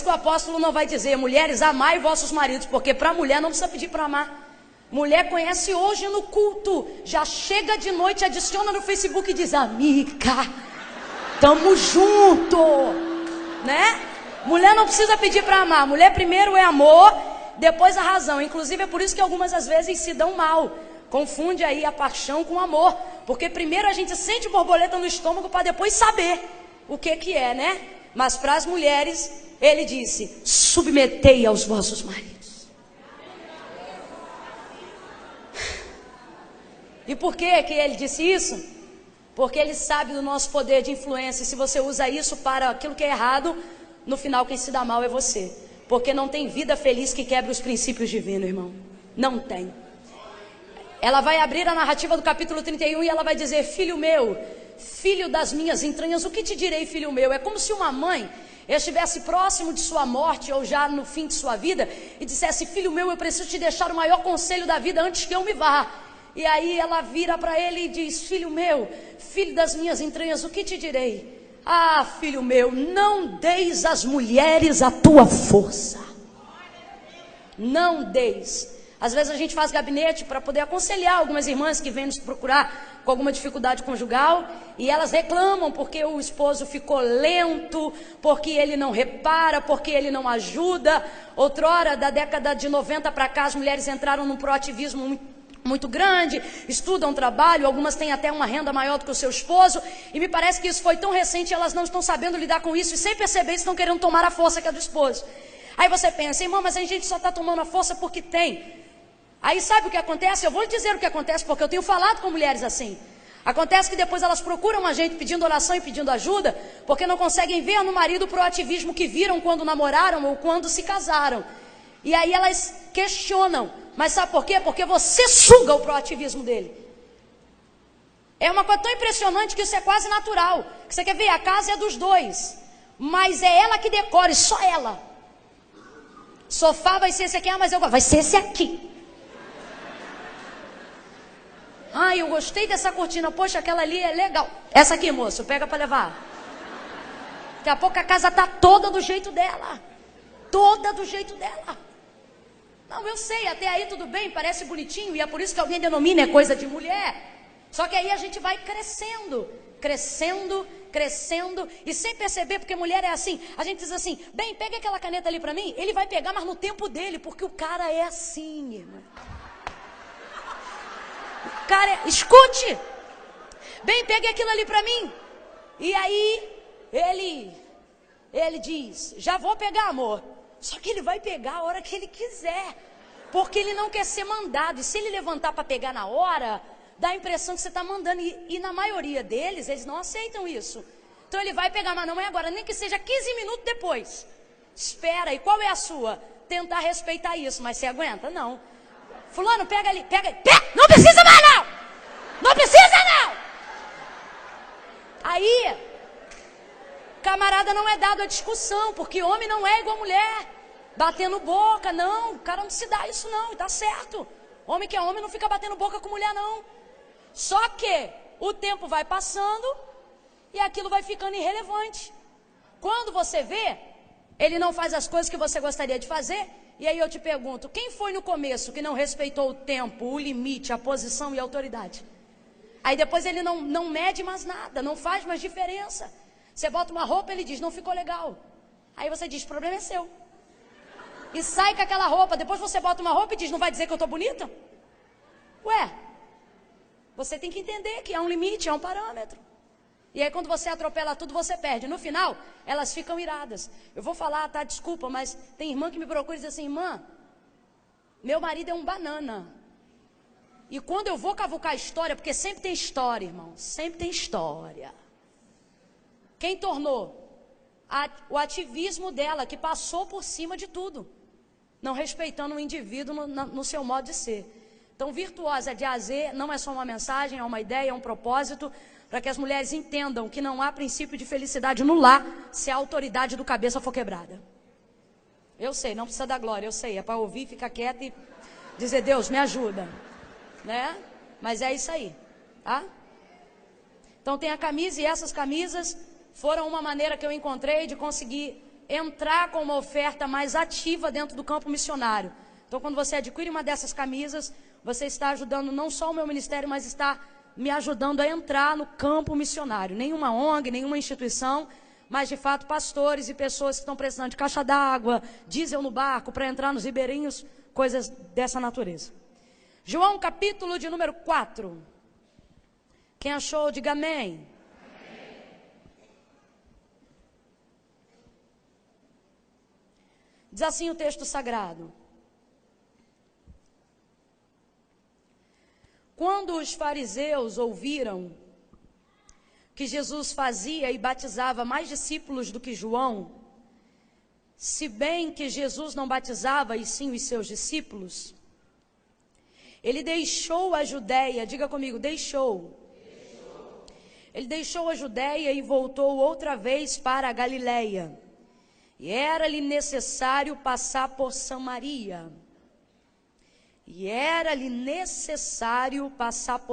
que o apóstolo não vai dizer: mulheres, amai vossos maridos, porque para a mulher não precisa pedir para amar. Mulher conhece hoje no culto, já chega de noite, adiciona no Facebook e diz: amiga, tamo junto, né? Mulher não precisa pedir para amar. Mulher primeiro é amor, depois a razão. Inclusive é por isso que algumas às vezes se dão mal. Confunde aí a paixão com o amor, porque primeiro a gente sente borboleta no estômago para depois saber o que é, né? Mas para as mulheres ele disse: submetei aos vossos maridos. E por que ele disse isso? Porque ele sabe do nosso poder de influência. E se você usa isso para aquilo que é errado, no final quem se dá mal é você. Porque não tem vida feliz que quebre os princípios divinos, irmão. Não tem. Ela vai abrir a narrativa do capítulo 31 e ela vai dizer: filho meu, filho das minhas entranhas, o que te direi, filho meu? É como se uma mãe estivesse próximo de sua morte ou já no fim de sua vida e dissesse: filho meu, eu preciso te deixar o maior conselho da vida antes que eu me vá. E aí ela vira para ele e diz: filho meu, filho das minhas entranhas, o que te direi? Ah, filho meu, não deis às mulheres a tua força. Não deis. Às vezes a gente faz gabinete para poder aconselhar algumas irmãs que vêm nos procurar com alguma dificuldade conjugal, e elas reclamam porque o esposo ficou lento, porque ele não repara, porque ele não ajuda. Outrora, da década de 90 para cá, as mulheres entraram num proativismo muito grande, estudam, trabalham, algumas têm até uma renda maior do que o seu esposo, e me parece que isso foi tão recente, elas não estão sabendo lidar com isso, e sem perceber estão querendo tomar a força que é do esposo. Aí você pensa: irmão, mas a gente só está tomando a força porque tem. Aí sabe o que acontece? Eu vou lhe dizer o que acontece, porque eu tenho falado com mulheres assim. Acontece que depois elas procuram a gente pedindo oração e pedindo ajuda, porque não conseguem ver no marido o proativismo que viram quando namoraram ou quando se casaram. E aí elas questionam: mas sabe por quê? Porque você suga o proativismo dele. É uma coisa tão impressionante que isso é quase natural. Que você quer ver, a casa é dos dois, mas é ela que decore, só ela. Sofá vai ser esse aqui, mas vai ser esse aqui. Ai, eu gostei dessa cortina, poxa, aquela ali é legal. Essa aqui, moço, pega para levar. Daqui a pouco a casa está toda do jeito dela. Toda do jeito dela. Não, eu sei, até aí tudo bem, parece bonitinho, e é por isso que alguém denomina é coisa de mulher. Só que aí a gente vai crescendo, e sem perceber, porque mulher é assim, a gente diz assim: bem, pega aquela caneta ali para mim. Ele vai pegar, mas no tempo dele, porque o cara é assim, irmão. O cara é, escute, bem, pegue aquilo ali para mim. E aí, ele diz: já vou pegar, amor. Só que ele vai pegar a hora que ele quiser, porque ele não quer ser mandado. E se ele levantar para pegar na hora, dá a impressão que você está mandando. E na maioria deles, eles não aceitam isso. Então ele vai pegar, mas não é agora, nem que seja 15 minutos depois. Espera, e qual é a sua? Tentar respeitar isso, mas você aguenta? Não. Fulano, pega ali, pega. Não precisa mais não! Não precisa não! Aí, camarada, não é dado a discussão, porque homem não é igual a mulher. Batendo boca, não, o cara não se dá isso não, e tá certo. Homem que é homem não fica batendo boca com mulher não. Só que o tempo vai passando e aquilo vai ficando irrelevante. Quando você vê, ele não faz as coisas que você gostaria de fazer. E aí eu te pergunto: quem foi no começo que não respeitou o tempo, o limite, a posição e a autoridade? Aí depois ele não mede mais nada, não faz mais diferença. Você bota uma roupa, ele diz: não ficou legal. Aí você diz: o problema é seu. E sai com aquela roupa. Depois você bota uma roupa e diz: não vai dizer que eu estou bonita? Ué, você tem que entender que há um limite, há um parâmetro. E aí quando você atropela tudo, você perde. No final, elas ficam iradas. Eu vou falar, tá, desculpa, mas tem irmã que me procura e diz assim: irmã, meu marido é um banana. E quando eu vou cavucar a história, porque sempre tem história, irmão, sempre tem história. Quem tornou? O ativismo dela, que passou por cima de tudo, não respeitando o indivíduo no seu modo de ser. Então, virtuosa de A a Z não é só uma mensagem, é uma ideia, é um propósito, para que as mulheres entendam que não há princípio de felicidade no lar se a autoridade do cabeça for quebrada. Eu sei, não precisa da glória, eu sei, é para ouvir, ficar quieta e dizer: Deus, me ajuda, né? Mas é isso aí, tá? Então tem a camisa, e essas camisas foram uma maneira que eu encontrei de conseguir entrar com uma oferta mais ativa dentro do campo missionário. Então, quando você adquire uma dessas camisas, você está ajudando não só o meu ministério, mas está me ajudando a entrar no campo missionário. Nenhuma ONG, nenhuma instituição, mas de fato pastores e pessoas que estão precisando de caixa d'água, diesel no barco para entrar nos ribeirinhos, coisas dessa natureza. João capítulo de número 4. Quem achou, diga amém. Diz assim o texto sagrado: quando os fariseus ouviram que Jesus fazia e batizava mais discípulos do que João, se bem que Jesus não batizava e sim os seus discípulos, ele deixou a Judéia, diga comigo, deixou. Ele deixou a Judéia e voltou outra vez para a Galileia. E era-lhe necessário passar por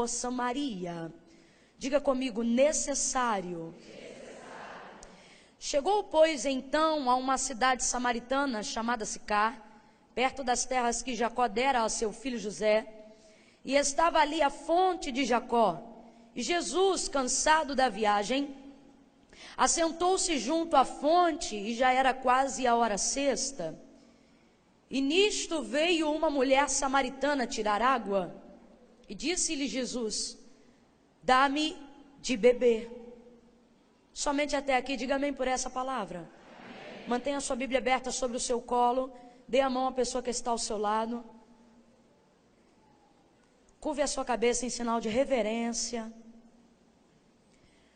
Samaria. Diga comigo, necessário. Chegou, pois, então a uma cidade samaritana chamada Sicar, perto das terras que Jacó dera ao seu filho José, e estava ali a fonte de Jacó. E Jesus, cansado da viagem, assentou-se junto à fonte, e já era quase a hora sexta. E nisto veio uma mulher samaritana tirar água, e disse-lhe Jesus: dá-me de beber. Somente até aqui, diga amém por essa palavra. Amém. Mantenha a sua Bíblia aberta sobre o seu colo, dê a mão à pessoa que está ao seu lado, curve a sua cabeça em sinal de reverência,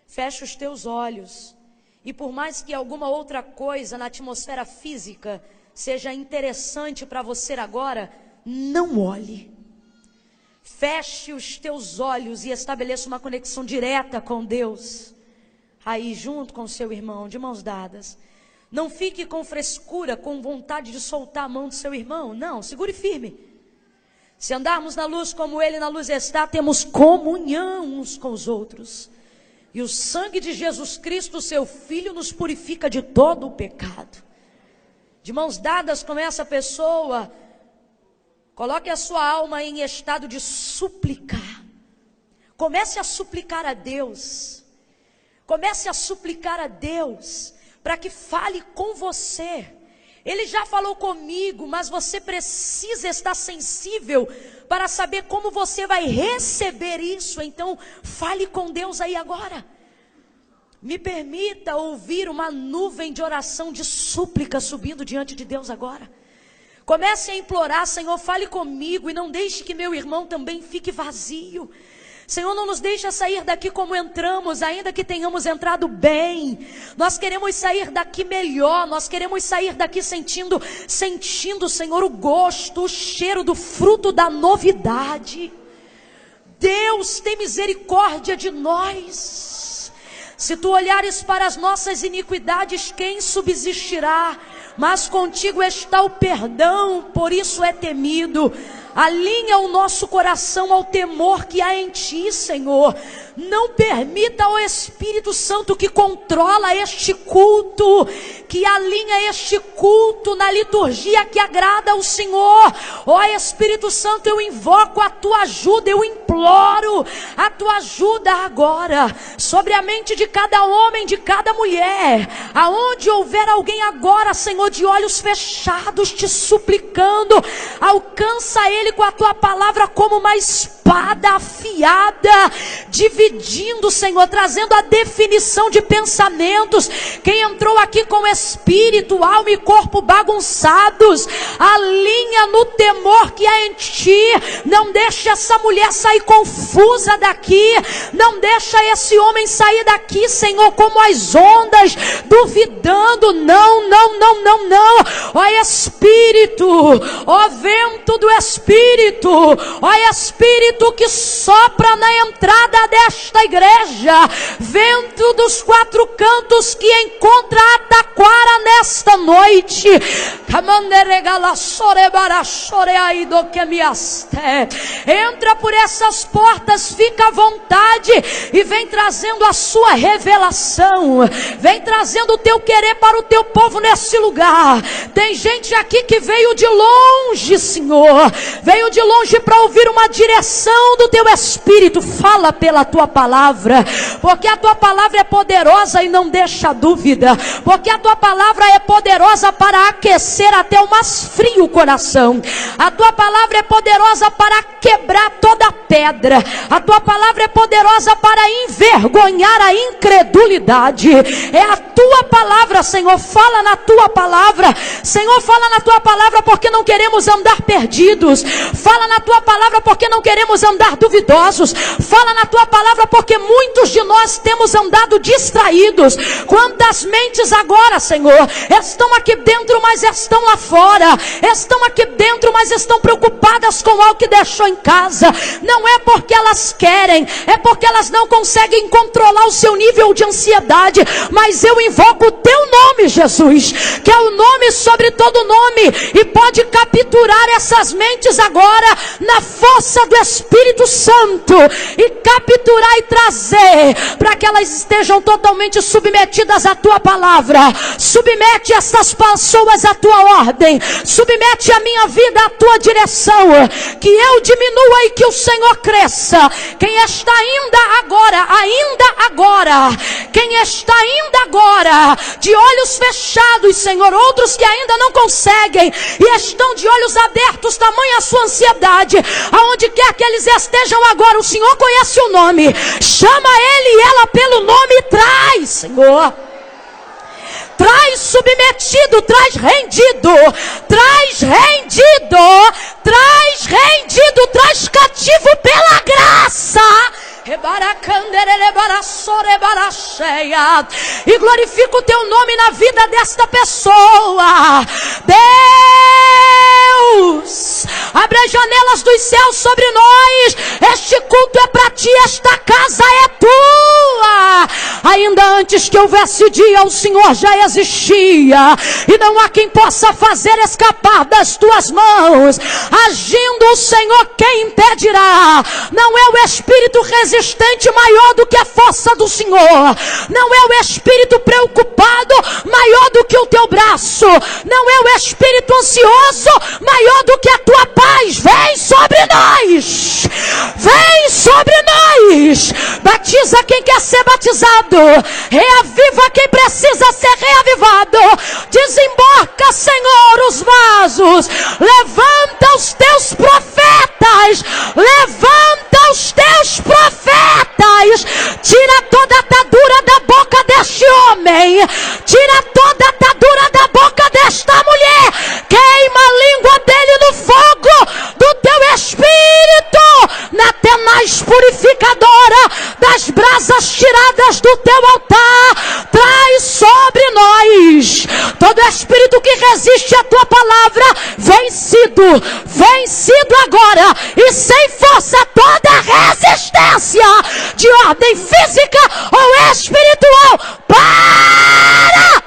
feche os teus olhos, e por mais que alguma outra coisa na atmosfera física seja interessante para você agora, não olhe. Feche os teus olhos e estabeleça uma conexão direta com Deus, aí junto com o seu irmão, de mãos dadas. Não fique com frescura, com vontade de soltar a mão do seu irmão, não, segure firme. Se andarmos na luz como Ele na luz está, temos comunhão uns com os outros. E o sangue de Jesus Cristo, seu Filho, nos purifica de todo o pecado. De mãos dadas com essa pessoa, coloque a sua alma em estado de suplicar. Comece a suplicar a Deus. Comece a suplicar a Deus para que fale com você. Ele já falou comigo, mas você precisa estar sensível para saber como você vai receber isso. Então, fale com Deus aí agora. Me permita ouvir uma nuvem de oração, de súplica subindo diante de Deus agora. Comece a implorar: Senhor, fale comigo e não deixe que meu irmão também fique vazio. Senhor, não nos deixa sair daqui como entramos, ainda que tenhamos entrado bem. Nós queremos sair daqui melhor, nós queremos sair daqui sentindo, Senhor, o gosto, o cheiro do fruto da novidade. Deus, tem misericórdia de nós. Se tu olhares para as nossas iniquidades, quem subsistirá? Mas contigo está o perdão, por isso é temido. Alinha o nosso coração ao temor que há em ti, Senhor. Não permita ao Espírito Santo que controla este culto, que alinha este culto na liturgia que agrada ao Senhor. Ó Espírito Santo, eu invoco a tua ajuda, eu imploro a tua ajuda agora, sobre a mente de cada homem, de cada mulher. Aonde houver alguém agora, Senhor, de olhos fechados, te suplicando, alcança ele com a tua palavra como uma espada afiada, dividindo, Senhor, trazendo a definição de pensamentos. Quem entrou aqui com espírito, alma e corpo bagunçados, alinha no temor que há em ti. Não deixa essa mulher sair confusa daqui, não deixa esse homem sair daqui, Senhor, como as ondas, duvidando. Não, ó Espírito, ó vento vento do Espírito, ó Espírito que sopra na entrada desta igreja, vento dos quatro cantos que encontra a taquara nesta noite, entra por essas portas, fica à vontade e vem trazendo a sua revelação, vem trazendo o teu querer para o teu povo nesse lugar. Tem gente aqui que veio de longe, Senhor, veio de longe para ouvir uma direção do teu Espírito. Fala pela tua palavra, porque a tua palavra é poderosa e não deixa dúvida, porque a tua palavra é poderosa para aquecer até o mais frio coração, a tua palavra é poderosa para quebrar toda pedra, a tua palavra é poderosa para envergonhar a incredulidade. É a tua palavra, Senhor. Fala na tua palavra, Senhor, fala na tua palavra, porque não queremos andar perdidos. Fala na tua palavra, porque não queremos andar duvidosos. Fala na tua palavra, porque muitos de nós temos andado distraídos. Quantas mentes agora, Senhor, estão aqui dentro, mas estão lá fora, estão aqui dentro, mas estão preocupadas com algo que deixou em casa. Não é porque elas querem, é porque elas não conseguem controlar o seu nível de ansiedade. Mas eu invoco o teu nome, Jesus, que é o nome sobre todo nome, e pode capturar essas mentes agora na força do Espírito Santo, e capturar e trazer para que elas estejam totalmente submetidas à tua palavra. Submete essas pessoas à tua ordem, submete a minha vida à tua direção, que eu diminua e que o Senhor cresça. Quem está ainda agora, quem está ainda agora de olhos fechados, Senhor, outros que ainda não conseguem e estão de olhos abertos, tamanha a sua ansiedade, aonde quer que eles estejam agora, o Senhor conhece o nome, chama ele e ela pelo nome e traz, Senhor. Traz submetido, traz rendido, traz rendido, traz rendido, traz cativo pela graça. E glorifica o teu nome na vida desta pessoa. Deus, abre as janelas dos céus sobre nós. Este culto é para ti, esta casa é tua. Ainda antes que houvesse dia, o Senhor já existia, e não há quem possa fazer escapar das tuas mãos. Agindo o Senhor, quem impedirá? Não é o espírito resistente maior do que a força do Senhor, não é o espírito preocupado maior do que o teu braço, não é o espírito ansioso maior do que a tua paz. Vem sobre nós, vem sobre nós, batiza quem quer ser batizado, reaviva quem precisa ser reavivado, desembarca, Senhor, os vasos, levanta os teus profetas, levanta os teus profetas, tira toda a atadura da boca deste homem, tira toda a atadura da boca desta mulher, queima a língua dele no fogo do teu Espírito, na tenaz purificadora das brasas tiradas do teu altar. Traz sobre nós todo espírito que resiste à tua palavra, vencido agora, e sem força toda resistência de ordem física ou espiritual, para!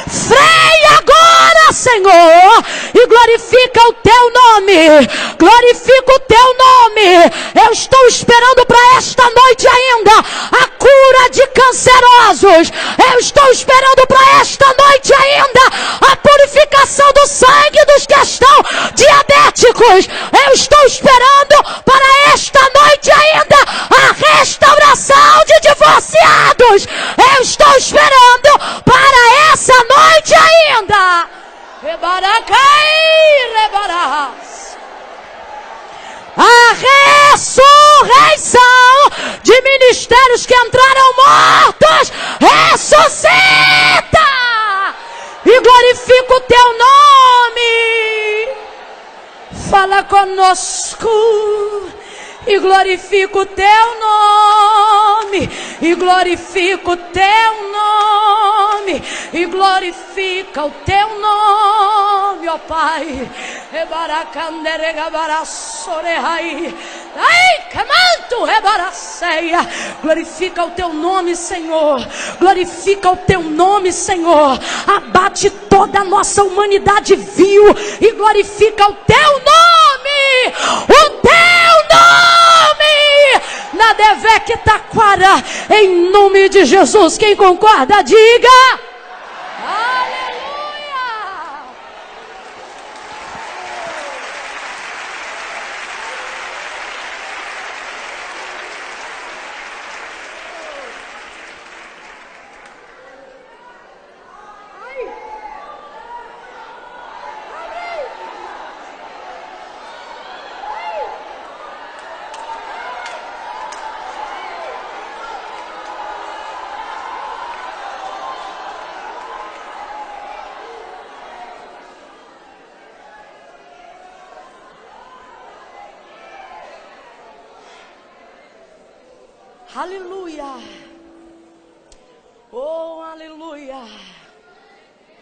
Freia agora, Senhor, e glorifica o teu nome, glorifica o teu nome. Eu estou esperando para esta noite ainda a cura de cancerosos, eu estou esperando para esta noite ainda a purificação do sangue dos que estão diabéticos, eu estou esperando para esta noite ainda a restauração de divorciados, eu estou esperando para essa noite ainda a ressurreição de ministérios que entraram mortos. Ressuscita e glorifica o teu nome. Fala conosco e glorifica o teu nome, e glorifica o teu nome, e glorifica o teu nome, ó Pai. Ai, que manto, rebaraceia. Glorifica o teu nome, Senhor. Glorifica o teu nome, Senhor. Abate toda a nossa humanidade vil e glorifica o teu nome. O teu nome. Na Devec Taquara, em nome de Jesus. Quem concorda, diga. Aleluia. Oh, aleluia.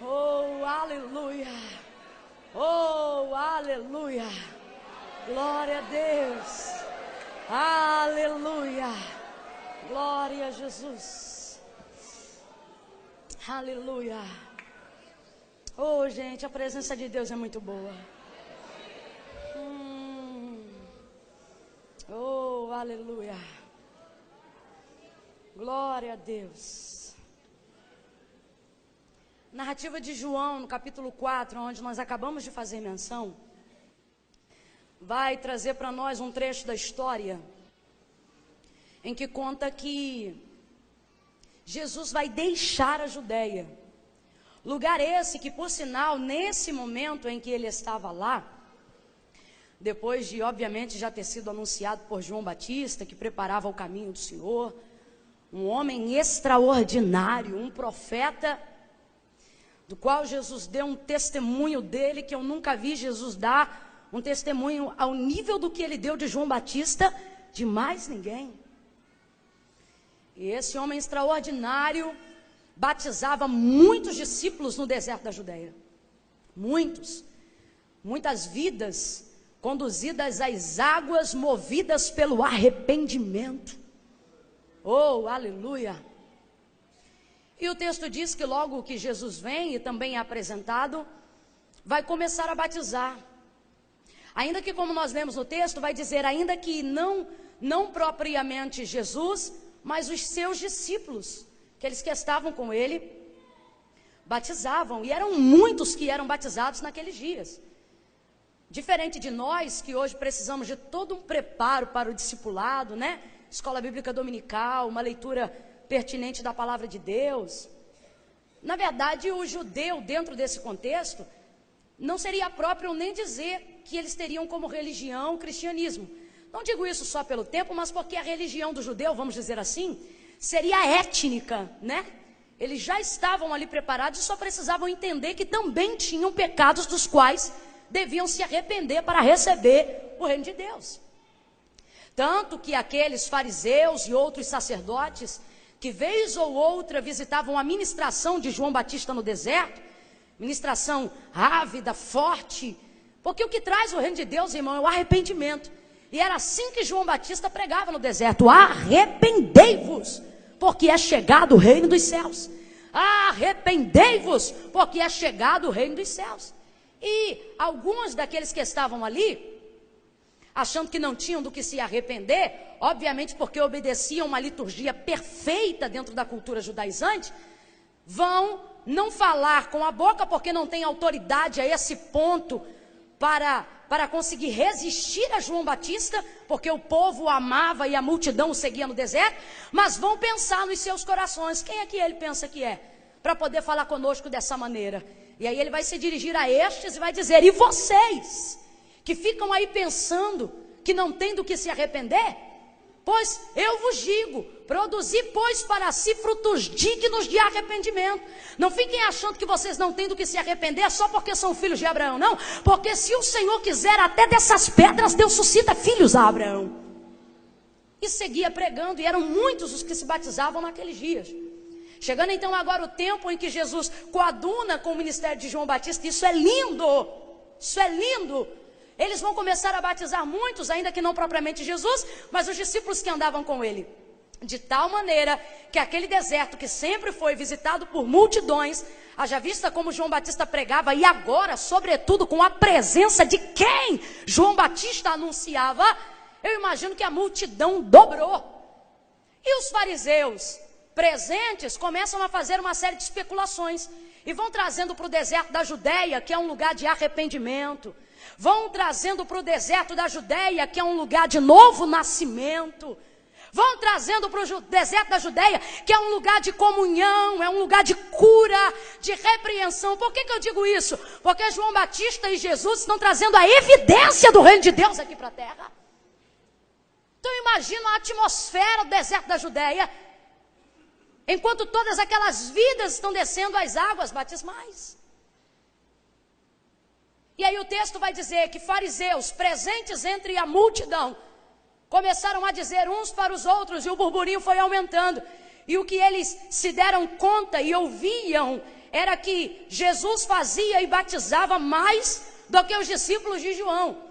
Oh, aleluia. Oh, aleluia. Glória a Deus. Aleluia. Glória a Jesus. Aleluia. Oh, gente, a presença de Deus é muito boa. Oh, aleluia. Glória a Deus. Narrativa de João, no capítulo 4, onde nós acabamos de fazer menção, vai trazer para nós um trecho da história em que conta que Jesus vai deixar a Judéia. Lugar esse que, por sinal, nesse momento em que ele estava lá, depois de, obviamente, já ter sido anunciado por João Batista, que preparava o caminho do Senhor, um homem extraordinário, um profeta, do qual Jesus deu um testemunho dele, que eu nunca vi Jesus dar um testemunho ao nível do que ele deu de João Batista, de mais ninguém. E esse homem extraordinário batizava muitos discípulos no deserto da Judéia. Muitas vidas conduzidas às águas, movidas pelo arrependimento. Oh, aleluia! E o texto diz que logo que Jesus vem e também é apresentado, vai começar a batizar. Ainda que, como nós lemos no texto, vai dizer, ainda que não propriamente Jesus, mas os seus discípulos, aqueles que estavam com ele, batizavam. E eram muitos que eram batizados naqueles dias. Diferente de nós, que hoje precisamos de todo um preparo para o discipulado, né? Escola bíblica dominical, uma leitura pertinente da palavra de Deus. Na verdade, o judeu, dentro desse contexto, não seria próprio nem dizer que eles teriam como religião o cristianismo. Não digo isso só pelo tempo, mas porque a religião do judeu, vamos dizer assim, seria étnica, né? Eles já estavam ali preparados e só precisavam entender que também tinham pecados dos quais deviam se arrepender para receber o reino de Deus. Tanto que aqueles fariseus e outros sacerdotes, que vez ou outra visitavam a ministração de João Batista no deserto, ministração ávida, forte, porque o que traz o reino de Deus, irmão, é o arrependimento. E era assim que João Batista pregava no deserto: arrependei-vos, porque é chegado o reino dos céus. Arrependei-vos, porque é chegado o reino dos céus. E alguns daqueles que estavam ali, achando que não tinham do que se arrepender, obviamente porque obedeciam uma liturgia perfeita dentro da cultura judaizante, vão não falar com a boca, porque não tem autoridade a esse ponto para conseguir resistir a João Batista, porque o povo o amava e a multidão o seguia no deserto, mas vão pensar nos seus corações, quem é que ele pensa que é, para poder falar conosco dessa maneira. E aí ele vai se dirigir a estes e vai dizer: e vocês que ficam aí pensando que não tem do que se arrepender? Pois eu vos digo, produzi, pois, para si frutos dignos de arrependimento. Não fiquem achando que vocês não têm do que se arrepender só porque são filhos de Abraão, não. Porque se o Senhor quiser, até dessas pedras Deus suscita filhos a Abraão. E seguia pregando, e eram muitos os que se batizavam naqueles dias. Chegando então agora o tempo em que Jesus coaduna com o ministério de João Batista, isso é lindo, isso é lindo. Eles vão começar a batizar muitos, ainda que não propriamente Jesus, mas os discípulos que andavam com ele. De tal maneira que aquele deserto que sempre foi visitado por multidões, haja vista como João Batista pregava, e agora, sobretudo, com a presença de quem João Batista anunciava, eu imagino que a multidão dobrou. E os fariseus presentes começam a fazer uma série de especulações e vão trazendo para o deserto da Judéia, que é um lugar de arrependimento. Vão trazendo para o deserto da Judéia, que é um lugar de novo nascimento. Vão trazendo para o deserto da Judéia, que é um lugar de comunhão, é um lugar de cura, de repreensão. Por que eu digo isso? Porque João Batista e Jesus estão trazendo a evidência do reino de Deus aqui para a terra. Então imagina a atmosfera do deserto da Judéia, enquanto todas aquelas vidas estão descendo às águas batismais. E aí o texto vai dizer que fariseus presentes entre a multidão começaram a dizer uns para os outros, e o burburinho foi aumentando. E o que eles se deram conta e ouviam era que Jesus fazia e batizava mais do que os discípulos de João.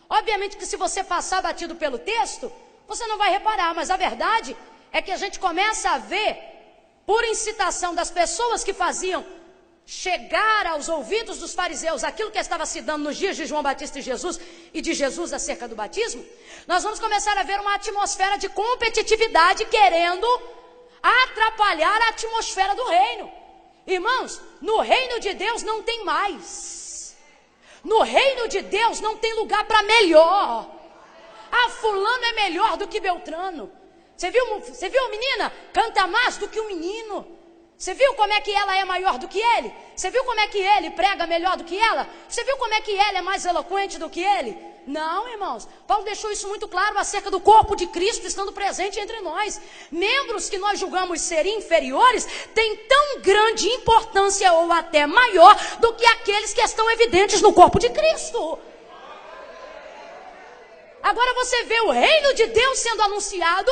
Obviamente que se você passar batido pelo texto, você não vai reparar, mas a verdade é que a gente começa a ver, por incitação das pessoas que faziam chegar aos ouvidos dos fariseus aquilo que estava se dando nos dias de João Batista e Jesus, e de Jesus acerca do batismo, nós vamos começar a ver uma atmosfera de competitividade querendo atrapalhar a atmosfera do reino. Irmãos, no reino de Deus não tem mais. No reino de Deus não tem lugar para melhor. Ah, fulano é melhor do que Beltrano. Você viu a menina? Canta mais do que o menino. Você viu como é que ela é maior do que ele? Você viu como é que ele prega melhor do que ela? Você viu como é que ela é mais eloquente do que ele? Não, irmãos. Paulo deixou isso muito claro acerca do corpo de Cristo estando presente entre nós. Membros que nós julgamos ser inferiores têm tão grande importância ou até maior do que aqueles que estão evidentes no corpo de Cristo. Agora você vê o reino de Deus sendo anunciado,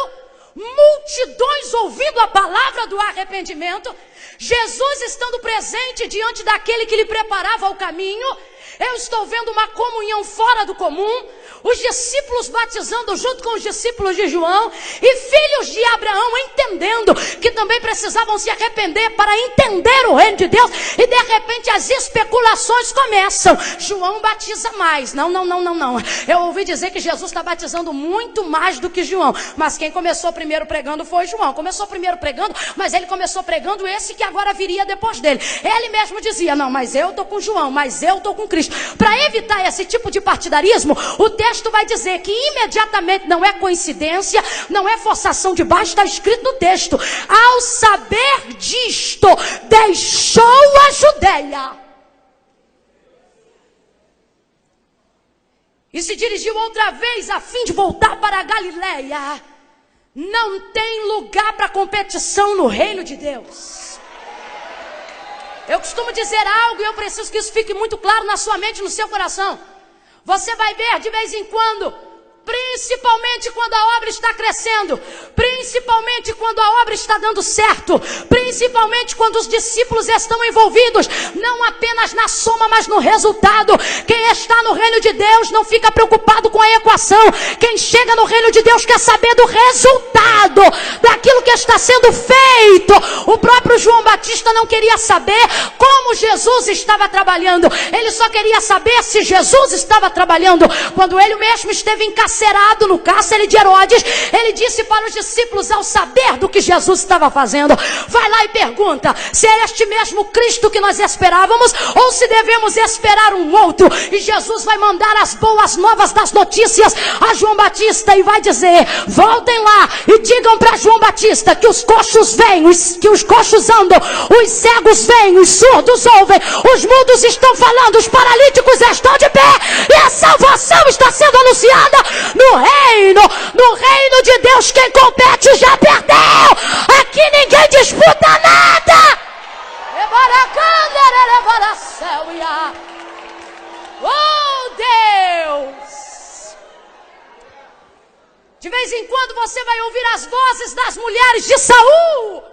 multidões ouvindo a palavra do arrependimento, Jesus estando presente diante daquele que lhe preparava o caminho. Eu estou vendo uma comunhão fora do comum, os discípulos batizando junto com os discípulos de João, e filhos de Abraão entendendo que também precisavam se arrepender para entender o reino de Deus, e de repente as especulações começam. João batiza mais. Não. Eu ouvi dizer que Jesus está batizando muito mais do que João, mas quem começou primeiro pregando foi João. Começou primeiro pregando, mas ele começou pregando esse que agora viria depois dele. Ele mesmo dizia, não, mas eu estou com João, mas eu estou com Cristo. Para evitar esse tipo de partidarismo, o texto vai dizer que imediatamente, não é coincidência, não é forçação de barra, está escrito no texto: ao saber disto, deixou a Judéia e se dirigiu outra vez a fim de voltar para a Galileia. Não tem lugar para competição no reino de Deus. Eu costumo dizer algo e eu preciso que isso fique muito claro na sua mente e no seu coração. Você vai ver de vez em quando, principalmente quando a obra está crescendo, principalmente quando a obra está dando certo, principalmente quando os discípulos estão envolvidos, não apenas na soma, mas no resultado. Quem está no reino de Deus não fica preocupado com a equação. Quem chega no reino de Deus quer saber do resultado, daquilo que está sendo feito. O próprio João Batista não queria saber como Jesus estava trabalhando, ele só queria saber se Jesus estava trabalhando. Quando ele mesmo esteve encarcerado no cárcere de Herodes, ele disse para os discípulos, ao saber do que Jesus estava fazendo: vai lá e pergunta se é este mesmo Cristo que nós esperávamos, ou se devemos esperar um outro. E Jesus vai mandar as boas novas das notícias a João Batista e vai dizer: voltem lá e digam para João Batista que os coxos vêm, que os coxos andam, os cegos vêm, os surdos ouvem, os mudos estão falando, os paralíticos estão de pé, e a salvação está sendo anunciada no reino de Deus. Quem compete já perdeu. Aqui ninguém disputa nada. Oh Deus! De vez em quando você vai ouvir as vozes das mulheres de Saul.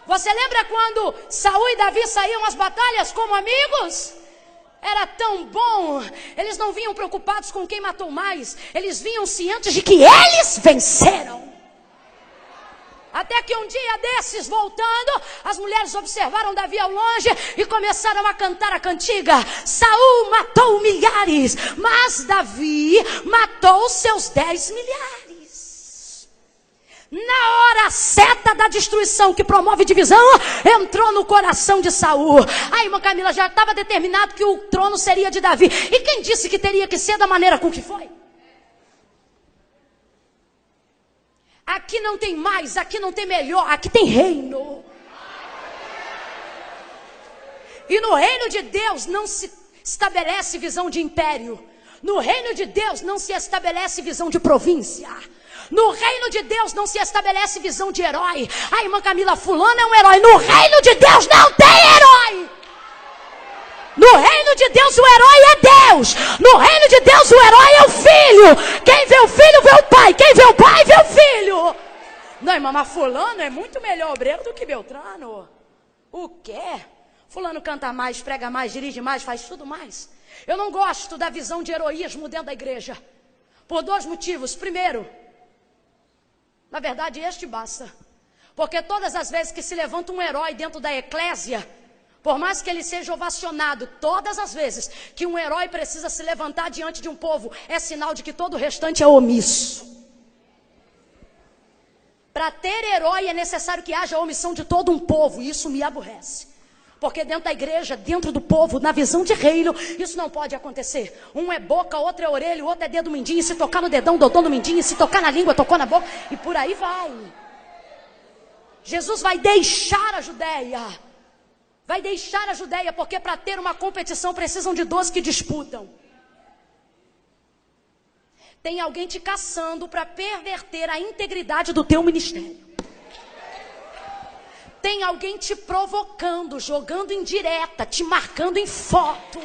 Você lembra quando Saul e Davi saíam às batalhas como amigos? Era tão bom. Eles não vinham preocupados com quem matou mais. Eles vinham cientes de que eles venceram. Até que um dia desses, voltando, as mulheres observaram Davi ao longe e começaram a cantar a cantiga. Saul matou milhares, mas Davi matou seus 10 milhares. Na hora certa da destruição que promove divisão, entrou no coração de Saul. A irmã Camila já estava determinado que o trono seria de Davi. E quem disse que teria que ser da maneira com que foi? Aqui não tem mais, aqui não tem melhor, aqui tem reino. E no reino de Deus não se estabelece visão de império. No reino de Deus não se estabelece visão de província. No reino de Deus não se estabelece visão de herói. A irmã Camila, fulano é um herói. No reino de Deus não tem herói. No reino de Deus o herói é Deus. No reino de Deus o herói é o filho. Quem vê o filho vê o pai. Quem vê o pai vê o filho. Não, irmã, mas fulano é muito melhor obreiro do que Beltrano. O quê? Fulano canta mais, prega mais, dirige mais, faz tudo mais. Eu não gosto da visão de heroísmo dentro da igreja. Por 2 motivos. Primeiro, na verdade este basta. Porque todas as vezes que se levanta um herói dentro da eclésia, por mais que ele seja ovacionado, todas as vezes que um herói precisa se levantar diante de um povo, é sinal de que todo o restante é omisso. Para ter herói é necessário que haja omissão de todo um povo, e isso me aborrece. Porque dentro da igreja, dentro do povo, na visão de reino, isso não pode acontecer. Um é boca, outro é orelha, o outro é dedo mindinho. Se tocar no dedão, dodô no mindinho. Se tocar na língua, tocou na boca. E por aí vai. Jesus vai deixar a Judéia. Vai deixar a Judéia, porque para ter uma competição precisam de 12 que disputam. Tem alguém te caçando para perverter a integridade do teu ministério. Tem alguém te provocando, jogando em direta, te marcando em foto.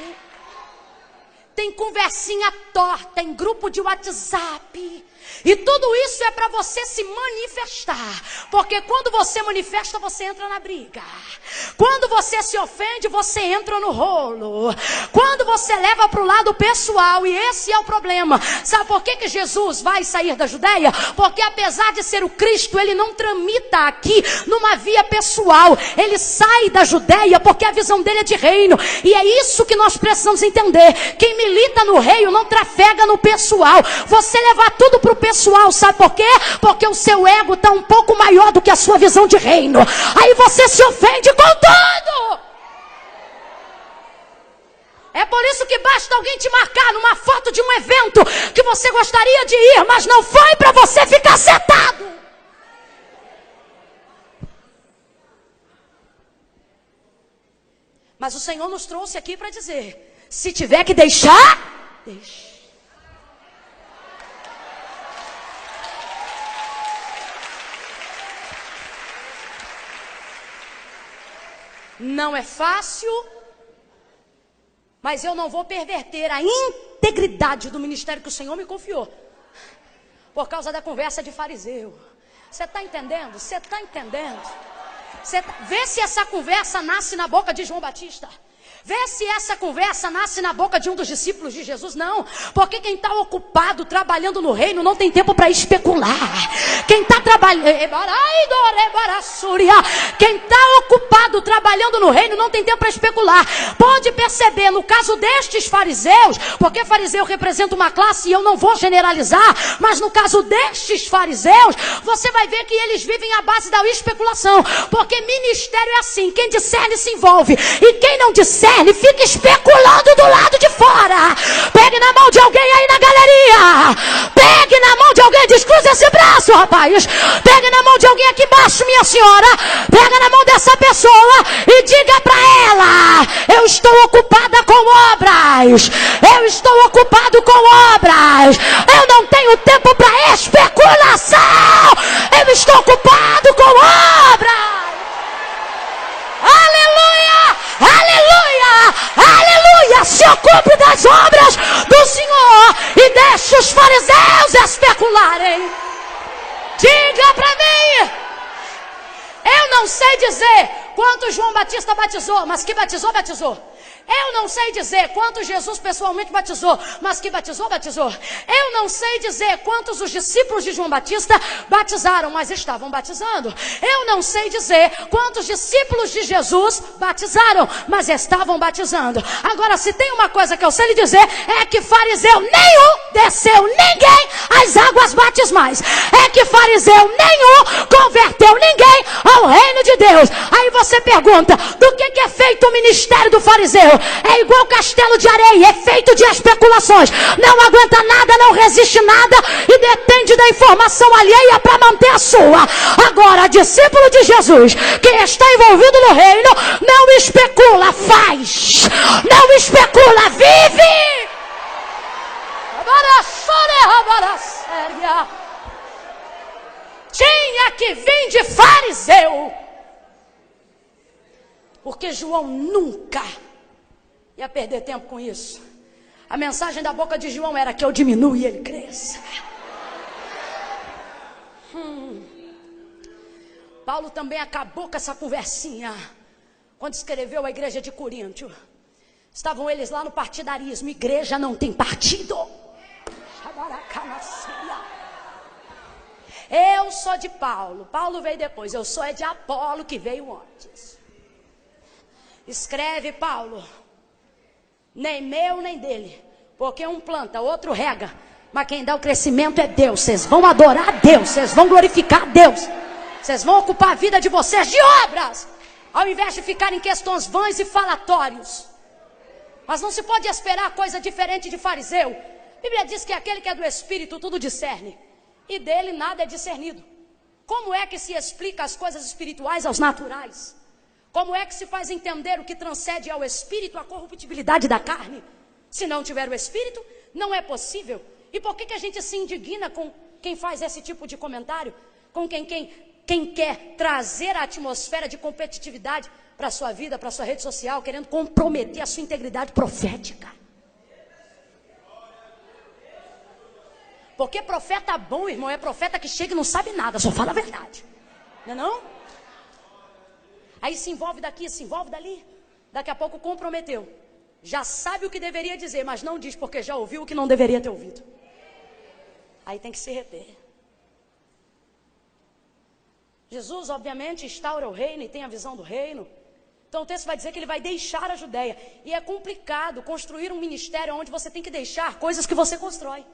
Tem conversinha torta em grupo de WhatsApp. E tudo isso é para você se manifestar. Porque quando você manifesta, você entra na briga. Quando você se ofende, você entra no rolo. Quando você leva para o lado pessoal, e esse é o problema. Sabe por que Jesus vai sair da Judéia? Porque apesar de ser o Cristo, ele não tramita aqui numa via pessoal. Ele sai da Judéia porque a visão dele é de reino. E é isso que nós precisamos entender. Quem milita no reino não trafega no pessoal. Você levar tudo para o pessoal, sabe por quê? Porque o seu ego está um pouco maior do que a sua visão de reino. Aí você se ofende com tudo. É por isso que basta alguém te marcar numa foto de um evento que você gostaria de ir, mas não foi, para você ficar sentado. Mas o Senhor nos trouxe aqui para dizer: se tiver que deixar, deixe. Não é fácil, mas eu não vou perverter a integridade do ministério que o Senhor me confiou por causa da conversa de fariseu. Você está entendendo? Você está entendendo? Vê se essa conversa nasce na boca de João Batista. Vê se essa conversa nasce na boca de um dos discípulos de Jesus. Não, porque quem está ocupado trabalhando no reino não tem tempo para especular. Quem está ocupado trabalhando no reino não tem tempo para especular. Pode perceber no caso destes fariseus, porque fariseu representa uma classe e eu não vou generalizar, mas no caso destes fariseus, você vai ver que eles vivem à base da especulação. Porque ministério é assim: quem discerne se envolve, e quem não discerne fica especulando do lado de fora. Pegue na mão de alguém aí na galeria. Pegue na mão de alguém, descruze esse braço, rapaz. Pegue na mão de alguém aqui embaixo, minha senhora. Pega na mão dessa pessoa e diga para ela: eu estou ocupada com obras. Eu estou ocupado com obras. Eu não tenho tempo para especulação. Eu estou ocupado com obras. Aleluia! Aleluia! Aleluia! Se ocupe das obras do Senhor e deixe os fariseus especularem. Diga para mim: Eu não sei dizer quantos João Batista batizou, mas que batizou, batizou. Eu não sei dizer quantos Jesus pessoalmente batizou, mas que batizou, batizou. Eu não sei dizer quantos os discípulos de João Batista batizaram, mas estavam batizando. Eu não sei dizer quantos discípulos de Jesus batizaram, mas estavam batizando. Agora, se tem uma coisa que eu sei lhe dizer, é que fariseu nenhum desceu ninguém às águas batismais. É que fariseu nenhum converteu ninguém ao reino de Deus. Aí você pergunta, do que é feito o ministério do fariseu? É igual castelo de areia, é feito de especulações, não aguenta nada, não resiste nada e depende da informação alheia para manter a sua. Agora, discípulo de Jesus que está envolvido no reino, não especula, faz, não especula, vive. Tinha que vir de fariseu, porque João nunca ia perder tempo com isso. A mensagem da boca de João era que eu diminua e ele cresça. Paulo também acabou com essa conversinha quando escreveu a igreja de Corinto. Estavam eles lá no partidarismo. Igreja não tem partido. Eu sou de Paulo, Paulo veio depois. Eu sou de Apolo, que veio antes. Escreve Paulo, nem meu nem dele, porque um planta, outro rega, mas quem dá o crescimento é Deus. Vocês vão adorar a Deus, vocês vão glorificar a Deus, vocês vão ocupar a vida de vocês de obras, ao invés de ficar em questões vãs e falatórios. Mas não se pode esperar coisa diferente de fariseu. A Bíblia diz que aquele que é do Espírito tudo discerne, e dele nada é discernido. Como é que se explica as coisas espirituais aos naturais? Como é que se faz entender o que transcende ao Espírito, a corruptibilidade da carne? Se não tiver o Espírito, não é possível. E por que a gente se indigna com quem faz esse tipo de comentário? Com quem quer trazer a atmosfera de competitividade para a sua vida, para a sua rede social, querendo comprometer a sua integridade profética. Porque profeta bom, irmão, é profeta que chega e não sabe nada, só fala a verdade. Não é não? Aí se envolve daqui, se envolve dali. Daqui a pouco comprometeu. Já sabe o que deveria dizer, mas não diz porque já ouviu o que não deveria ter ouvido. Aí tem que se reter. Jesus, obviamente, instaura o reino e tem a visão do reino. Então o texto vai dizer que ele vai deixar a Judeia. E é complicado construir um ministério onde você tem que deixar coisas que você constrói.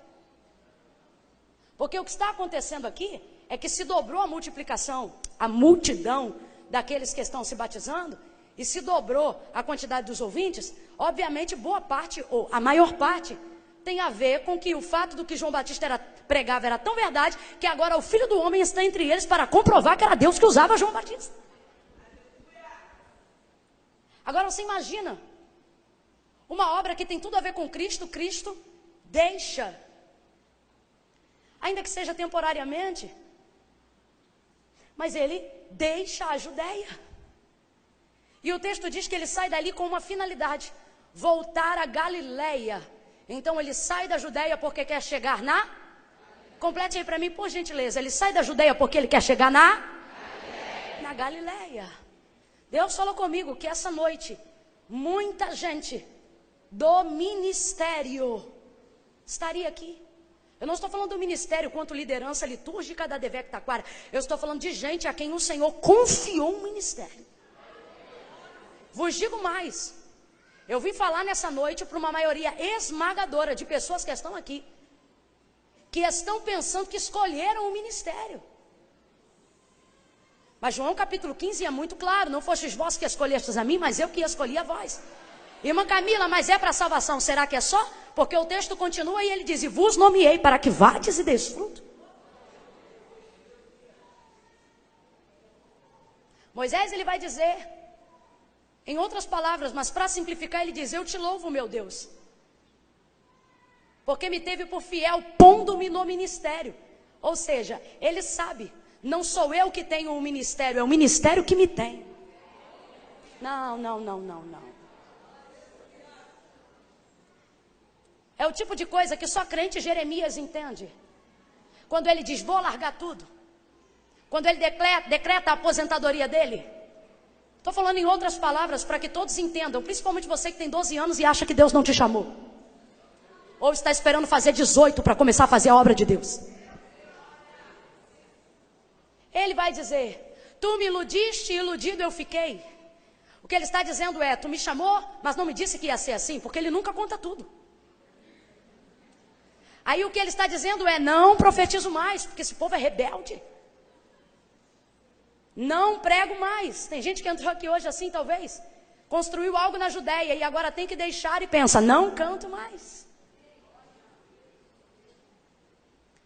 Porque o que está acontecendo aqui é que se dobrou a multiplicação, a multidão daqueles que estão se batizando, e se dobrou a quantidade dos ouvintes. Obviamente boa parte, ou a maior parte, tem a ver com que o fato do que João Batista pregava era tão verdade, que agora o Filho do Homem está entre eles para comprovar que era Deus que usava João Batista. Agora você imagina, uma obra que tem tudo a ver com Cristo, Cristo deixa, ainda que seja temporariamente, mas ele deixa a Judeia. E o texto diz que ele sai dali com uma finalidade: voltar a Galileia. Então ele sai da Judeia porque quer chegar na... Complete aí para mim, por gentileza. Ele sai da Judeia porque ele quer chegar na Galileia. Deus falou comigo que essa noite muita gente do ministério estaria aqui. Eu não estou falando do ministério quanto liderança litúrgica da Devec Taquara. Eu estou falando de gente a quem o Senhor confiou um ministério. Vos digo mais. Eu vim falar nessa noite para uma maioria esmagadora de pessoas que estão aqui, que estão pensando que escolheram o ministério. Mas João capítulo 15 é muito claro: não fostes vós que escolhestes a mim, mas eu que escolhi a vós. Irmã Camila, mas é para salvação, será que é só? Porque o texto continua e ele diz: e vos nomeei para que vades e deis fruto. Moisés, ele vai dizer, em outras palavras, mas para simplificar, ele diz: eu te louvo, meu Deus, porque me teve por fiel, pondo-me no ministério. Ou seja, ele sabe, não sou eu que tenho um ministério, é o ministério que me tem. Não. É o tipo de coisa que só crente Jeremias entende. Quando ele diz: vou largar tudo. Quando ele decreta a aposentadoria dele. Estou falando em outras palavras para que todos entendam, principalmente você que tem 12 anos e acha que Deus não te chamou. Ou está esperando fazer 18 para começar a fazer a obra de Deus. Ele vai dizer, tu me iludiste e iludido eu fiquei. O que ele está dizendo é, tu me chamou, mas não me disse que ia ser assim, porque ele nunca conta tudo. Aí o que ele está dizendo é, não profetizo mais, porque esse povo é rebelde. Não prego mais. Tem gente que entrou aqui hoje assim, talvez. Construiu algo na Judéia e agora tem que deixar e pensa, não canto mais.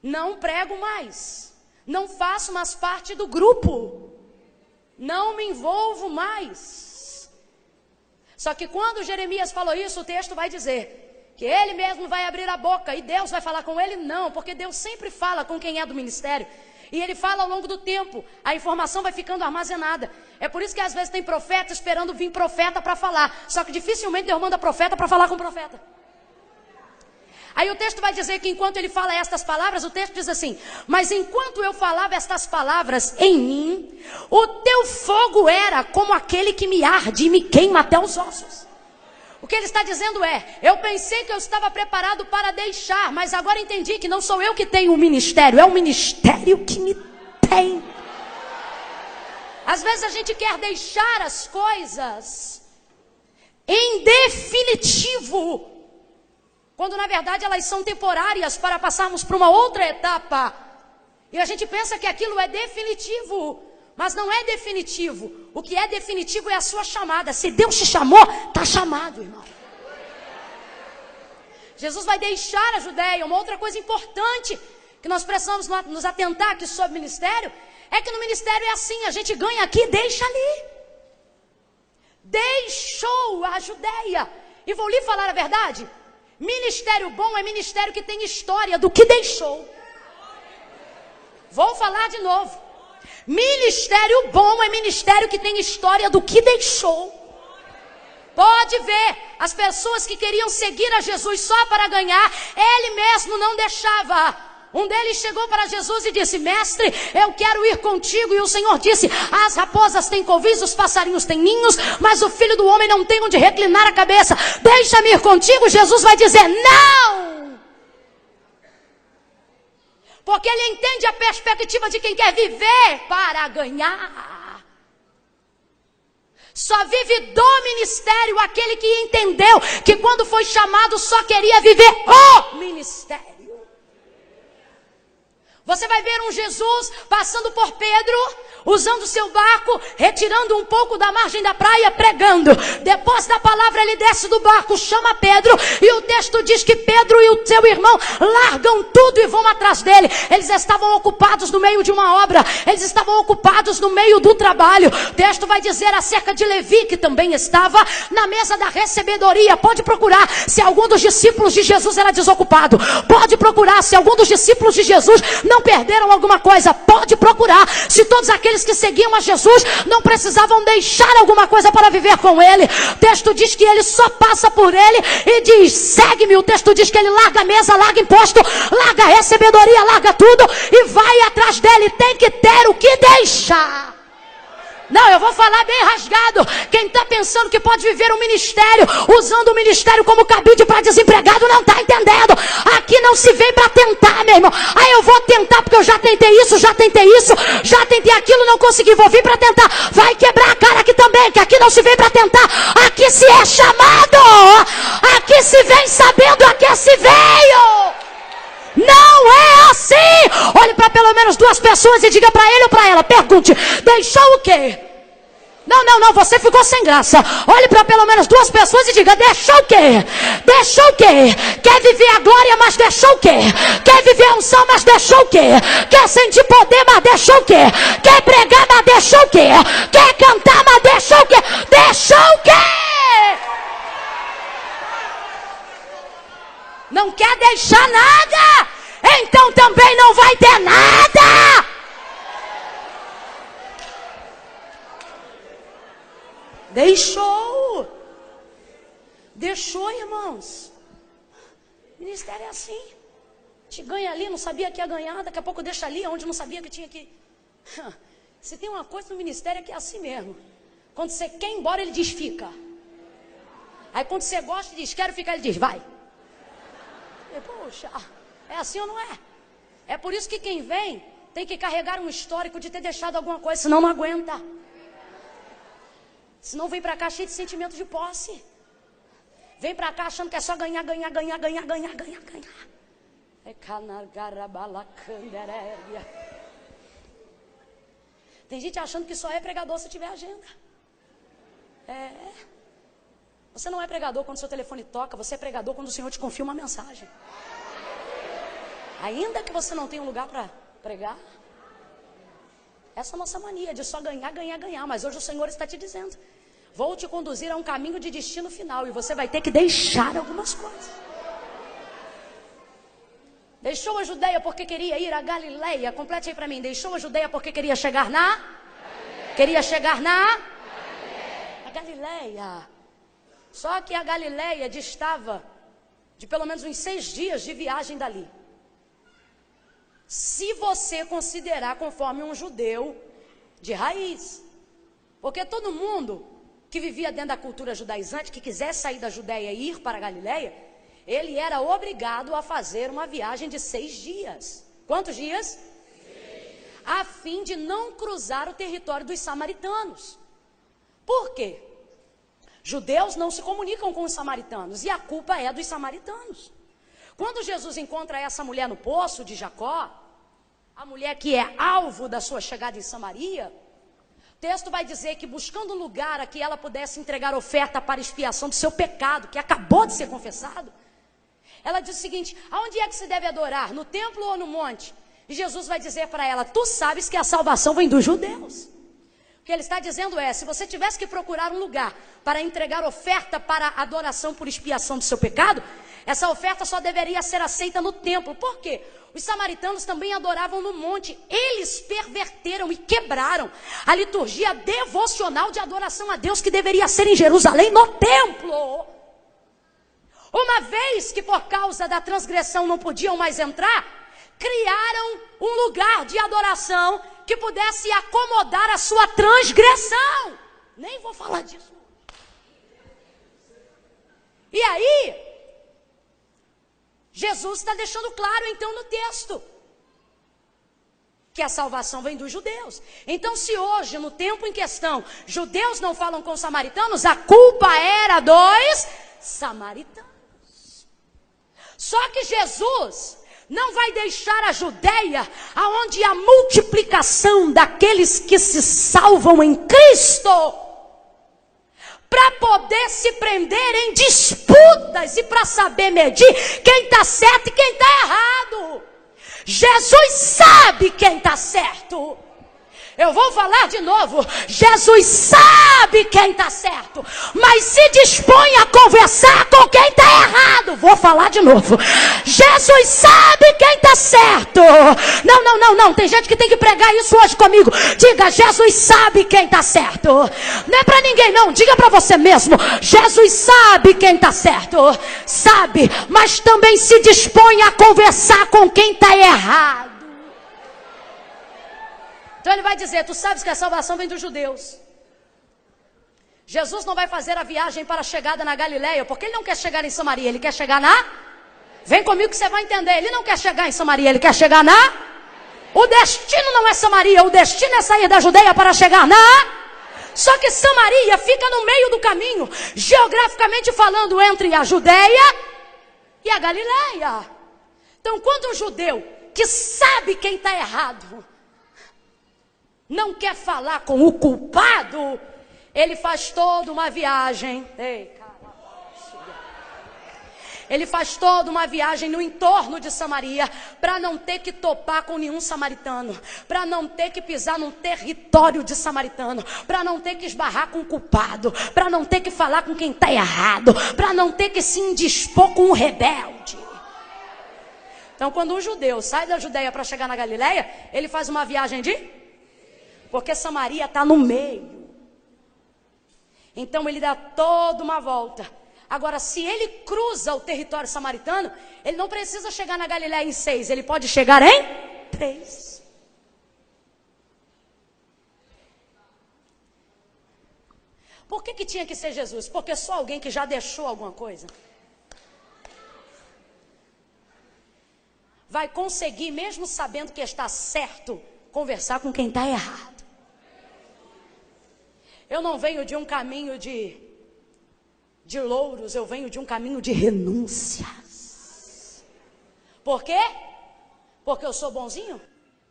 Não prego mais. Não faço mais parte do grupo. Não me envolvo mais. Só que quando Jeremias falou isso, o texto vai dizer que ele mesmo vai abrir a boca e Deus vai falar com ele? Não, porque Deus sempre fala com quem é do ministério. E ele fala ao longo do tempo, a informação vai ficando armazenada. É por isso que às vezes tem profeta esperando vir profeta para falar. Só que dificilmente Deus manda profeta para falar com profeta. Aí o texto vai dizer que enquanto ele fala estas palavras, o texto diz assim, mas enquanto eu falava estas palavras em mim, o teu fogo era como aquele que me arde e me queima até os ossos. O que ele está dizendo é, eu pensei que eu estava preparado para deixar, mas agora entendi que não sou eu que tenho o ministério, é o ministério que me tem. Às vezes a gente quer deixar as coisas em definitivo, quando na verdade elas são temporárias para passarmos para uma outra etapa. E a gente pensa que aquilo é definitivo, mas não é definitivo. O que é definitivo é a sua chamada. Se Deus te chamou, está chamado, irmão. Jesus vai deixar a Judéia. Uma outra coisa importante que nós precisamos nos atentar aqui sobre o ministério, é que no ministério é assim, a gente ganha aqui, deixa ali. Deixou a Judéia. E vou lhe falar a verdade, ministério bom é ministério que tem história do que deixou. Vou falar de novo. Ministério bom é ministério que tem história do que deixou. Pode ver, as pessoas que queriam seguir a Jesus só para ganhar, ele mesmo não deixava. Um deles chegou para Jesus e disse, mestre, eu quero ir contigo. E o Senhor disse, as raposas têm covis, os passarinhos têm ninhos, mas o filho do homem não tem onde reclinar a cabeça. Deixa-me ir contigo. Jesus vai dizer, não! Porque ele entende a perspectiva de quem quer viver para ganhar. Só vive do ministério aquele que entendeu que quando foi chamado só queria viver o ministério. Você vai ver um Jesus passando por Pedro, usando seu barco, retirando um pouco da margem da praia, pregando. Depois da palavra ele desce do barco, chama Pedro, e o texto diz que Pedro e o seu irmão largam tudo e vão atrás dele. Eles estavam ocupados no meio de uma obra, eles estavam ocupados no meio do trabalho. O texto vai dizer acerca de Levi, que também estava na mesa da recebedoria. Pode procurar se algum dos discípulos de Jesus era desocupado. Pode procurar se algum dos discípulos de Jesus não perderam alguma coisa. Pode procurar se todos aqueles que seguiam a Jesus não precisavam deixar alguma coisa para viver com ele. O texto diz que ele só passa por ele e diz, segue-me. O texto diz que ele larga a mesa, larga imposto, larga a recebedoria, larga tudo e vai atrás dele. Tem que ter o que deixar. Não, eu vou falar bem rasgado. Quem está pensando que pode viver um ministério, usando o ministério como cabide para desempregado, não está entendendo. Aqui não se vem para tentar, meu irmão. Aí eu vou tentar porque eu já tentei isso, já tentei aquilo, não consegui, vou vir para tentar. Vai quebrar a cara aqui também, que aqui não se vem para tentar. Aqui se é chamado. Aqui se vem sabendo a que se veio. Não é assim. Olhe para pelo menos duas pessoas e diga para ele ou para ela. Pergunte, deixou o quê? Não, você ficou sem graça. Olhe para pelo menos duas pessoas e diga, deixou o quê? Deixou o quê? Quer viver a glória, mas deixou o quê? Quer viver a unção, mas deixou o quê? Quer sentir poder, mas deixou o quê? Quer pregar, mas deixou o quê? Quer cantar, mas deixou o quê? Deixou o quê? Não quer deixar nada, então também não vai ter nada. Deixou, irmãos. O ministério é assim. Te ganha ali, não sabia que ia ganhar, daqui a pouco deixa ali, onde não sabia que tinha que. Se tem uma coisa no ministério é que é assim mesmo. Quando você quer ir embora, ele diz, fica. Aí quando você gosta e diz, quero ficar, ele diz, vai. E, poxa, é assim ou não é? É por isso que quem vem tem que carregar um histórico de ter deixado alguma coisa, senão não aguenta. Senão vem pra cá cheio de sentimento de posse. Vem pra cá achando que é só ganhar. Tem gente achando que só é pregador se tiver agenda. Você não é pregador quando seu telefone toca, você é pregador quando o Senhor te confia uma mensagem. Ainda que você não tenha um lugar para pregar. Essa é a nossa mania de só ganhar. Mas hoje o Senhor está te dizendo, vou te conduzir a um caminho de destino final. E você vai ter que deixar algumas coisas. Deixou a Judeia porque queria ir a Galileia. Complete aí para mim. Deixou a Judeia porque queria chegar na Galileia. Só que a Galileia distava de pelo menos uns 6 dias de viagem dali. Se você considerar conforme um judeu de raiz. Porque todo mundo que vivia dentro da cultura judaizante, que quisesse sair da Judeia e ir para a Galileia, ele era obrigado a fazer uma viagem de 6 dias. Quantos dias? 6. A fim de não cruzar o território dos samaritanos. Por quê? Judeus não se comunicam com os samaritanos e a culpa é dos samaritanos. Quando Jesus encontra essa mulher no poço de Jacó, a mulher que é alvo da sua chegada em Samaria, o texto vai dizer que buscando um lugar a que ela pudesse entregar oferta para expiação do seu pecado, que acabou de ser confessado, ela diz o seguinte, aonde é que se deve adorar? No templo ou no monte? E Jesus vai dizer para ela, tu sabes que a salvação vem dos judeus. O que ele está dizendo é, se você tivesse que procurar um lugar para entregar oferta para adoração por expiação do seu pecado, essa oferta só deveria ser aceita no templo. Por quê? Os samaritanos também adoravam no monte. Eles perverteram e quebraram a liturgia devocional de adoração a Deus que deveria ser em Jerusalém, no templo. Uma vez que por causa da transgressão não podiam mais entrar, criaram um lugar de adoração que pudesse acomodar a sua transgressão. Nem vou falar disso. E aí, Jesus está deixando claro então no texto que a salvação vem dos judeus. Então se hoje, no tempo em questão, judeus não falam com os samaritanos, a culpa era dos samaritanos. Só que Jesus não vai deixar a Judeia, aonde a multiplicação daqueles que se salvam em Cristo, para poder se prender em disputas e para saber medir quem está certo e quem está errado. Jesus sabe quem está certo. Eu vou falar de novo. Jesus sabe quem está certo, mas se dispõe a conversar com quem está errado. Vou falar de novo. Jesus sabe quem está certo. Não. Tem gente que tem que pregar isso hoje comigo. Diga, Jesus sabe quem está certo. Não é para ninguém não. Diga para você mesmo. Jesus sabe quem está certo. Sabe, mas também se dispõe a conversar com quem está errado. Então ele vai dizer, tu sabes que a salvação vem dos judeus. Jesus não vai fazer a viagem para a chegada na Galileia, porque ele não quer chegar em Samaria, ele quer chegar na... Vem comigo que você vai entender, ele não quer chegar em Samaria, ele quer chegar na... O destino não é Samaria, o destino é sair da Judeia para chegar na... Só que Samaria fica no meio do caminho, geograficamente falando, entre a Judeia e a Galileia. Então quando um judeu que sabe quem está errado não quer falar com o culpado, ele faz toda uma viagem. Ele faz toda uma viagem no entorno de Samaria, para não ter que topar com nenhum samaritano, para não ter que pisar num território de samaritano, para não ter que esbarrar com o culpado, para não ter que falar com quem está errado, para não ter que se indispor com o rebelde. Então quando um judeu sai da Judeia para chegar na Galileia, ele faz uma viagem de... Porque Samaria está no meio. Então ele dá toda uma volta. Agora, se ele cruza o território samaritano, ele não precisa chegar na Galileia em 6. Ele pode chegar em 3. Por que tinha que ser Jesus? Porque só alguém que já deixou alguma coisa vai conseguir, mesmo sabendo que está certo, conversar com quem está errado. Eu não venho de um caminho de louros, eu venho de um caminho de renúncias. Por quê? Porque eu sou bonzinho?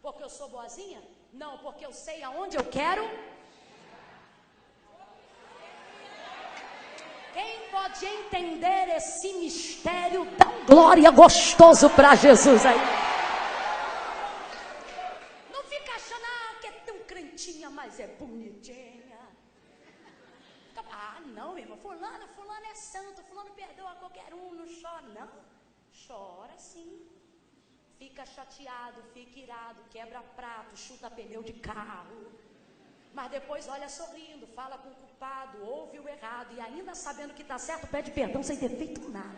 Porque eu sou boazinha? Não, porque eu sei aonde eu quero. Quem pode entender esse mistério, dá glória gostoso para Jesus aí. Não fica achando que é tão crentinha, mas é bonitinha. Não, irmão, fulano é santo, fulano perdoa qualquer um, não chora. Não, chora sim. Fica chateado, fica irado, quebra prato, chuta pneu de carro. Mas depois olha sorrindo, fala com o culpado, ouve o errado. E ainda sabendo que está certo, pede perdão sem ter feito nada.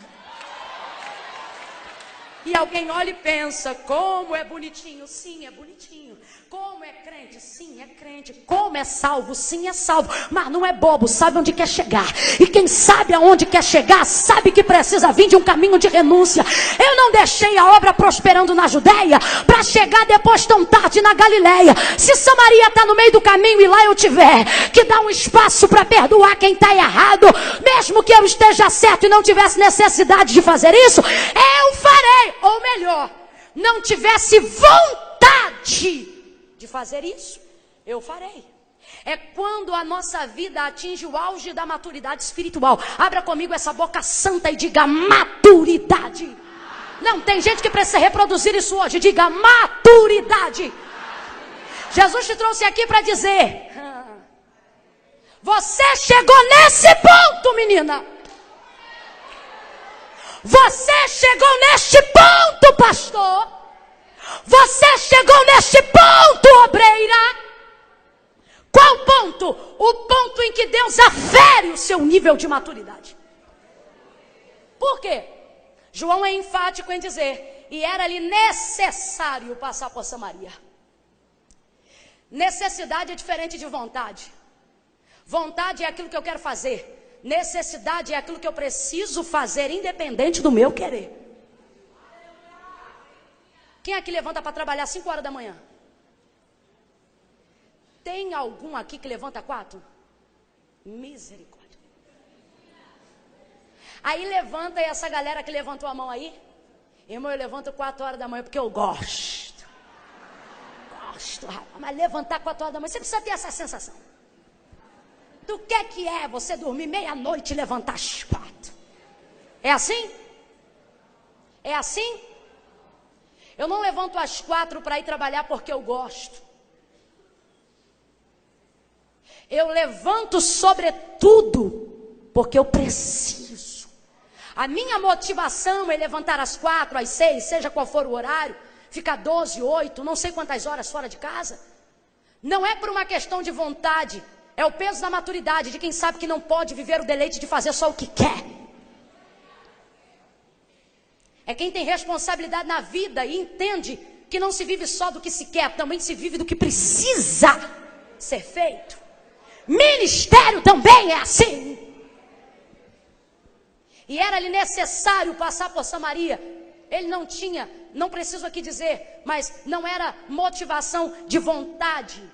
E alguém olha e pensa, como é bonitinho. Sim, é bonitinho. Como é crente? Sim, é crente. Como é salvo? Sim, é salvo. Mas não é bobo, sabe onde quer chegar. E quem sabe aonde quer chegar, sabe que precisa vir de um caminho de renúncia. Eu não deixei a obra prosperando na Judéia para chegar depois tão tarde na Galileia. Se Samaria está no meio do caminho e lá eu tiver que dar um espaço para perdoar quem está errado, mesmo que eu esteja certo e não tivesse necessidade de fazer isso, eu farei. Ou melhor, não tivesse vontade de fazer isso, eu farei. É quando a nossa vida atinge o auge da maturidade espiritual. Abra comigo essa boca santa e diga maturidade. Não, tem gente que precisa reproduzir isso hoje. Diga maturidade. Jesus te trouxe aqui para dizer: você chegou nesse ponto, menina. Você chegou neste ponto, pastor. Você chegou neste ponto, obreira. Qual ponto? O ponto em que Deus afere o seu nível de maturidade. Por quê? João é enfático em dizer, e era-lhe necessário passar por Samaria. Necessidade é diferente de vontade. Vontade é aquilo que eu quero fazer. Necessidade é aquilo que eu preciso fazer, independente do meu querer. Quem aqui levanta para trabalhar 5 horas da manhã? Tem algum aqui que levanta 4? Misericórdia. Aí levanta, e essa galera que levantou a mão aí, irmão, eu levanto 4 horas da manhã porque eu gosto. Mas levantar 4 horas da manhã, você precisa ter essa sensação. Do que é você dormir meia-noite e levantar às 4? É assim? É assim? Eu não levanto às 4 para ir trabalhar porque eu gosto. Eu levanto sobretudo porque eu preciso. A minha motivação é levantar às 4, às 6, seja qual for o horário, ficar 12, 8, não sei quantas horas fora de casa. Não é por uma questão de vontade. É o peso da maturidade, de quem sabe que não pode viver o deleite de fazer só o que quer. É quem tem responsabilidade na vida e entende que não se vive só do que se quer, também se vive do que precisa ser feito. Ministério também é assim. E era-lhe necessário passar por Samaria. Ele não tinha, não preciso aqui dizer, mas não era motivação de vontade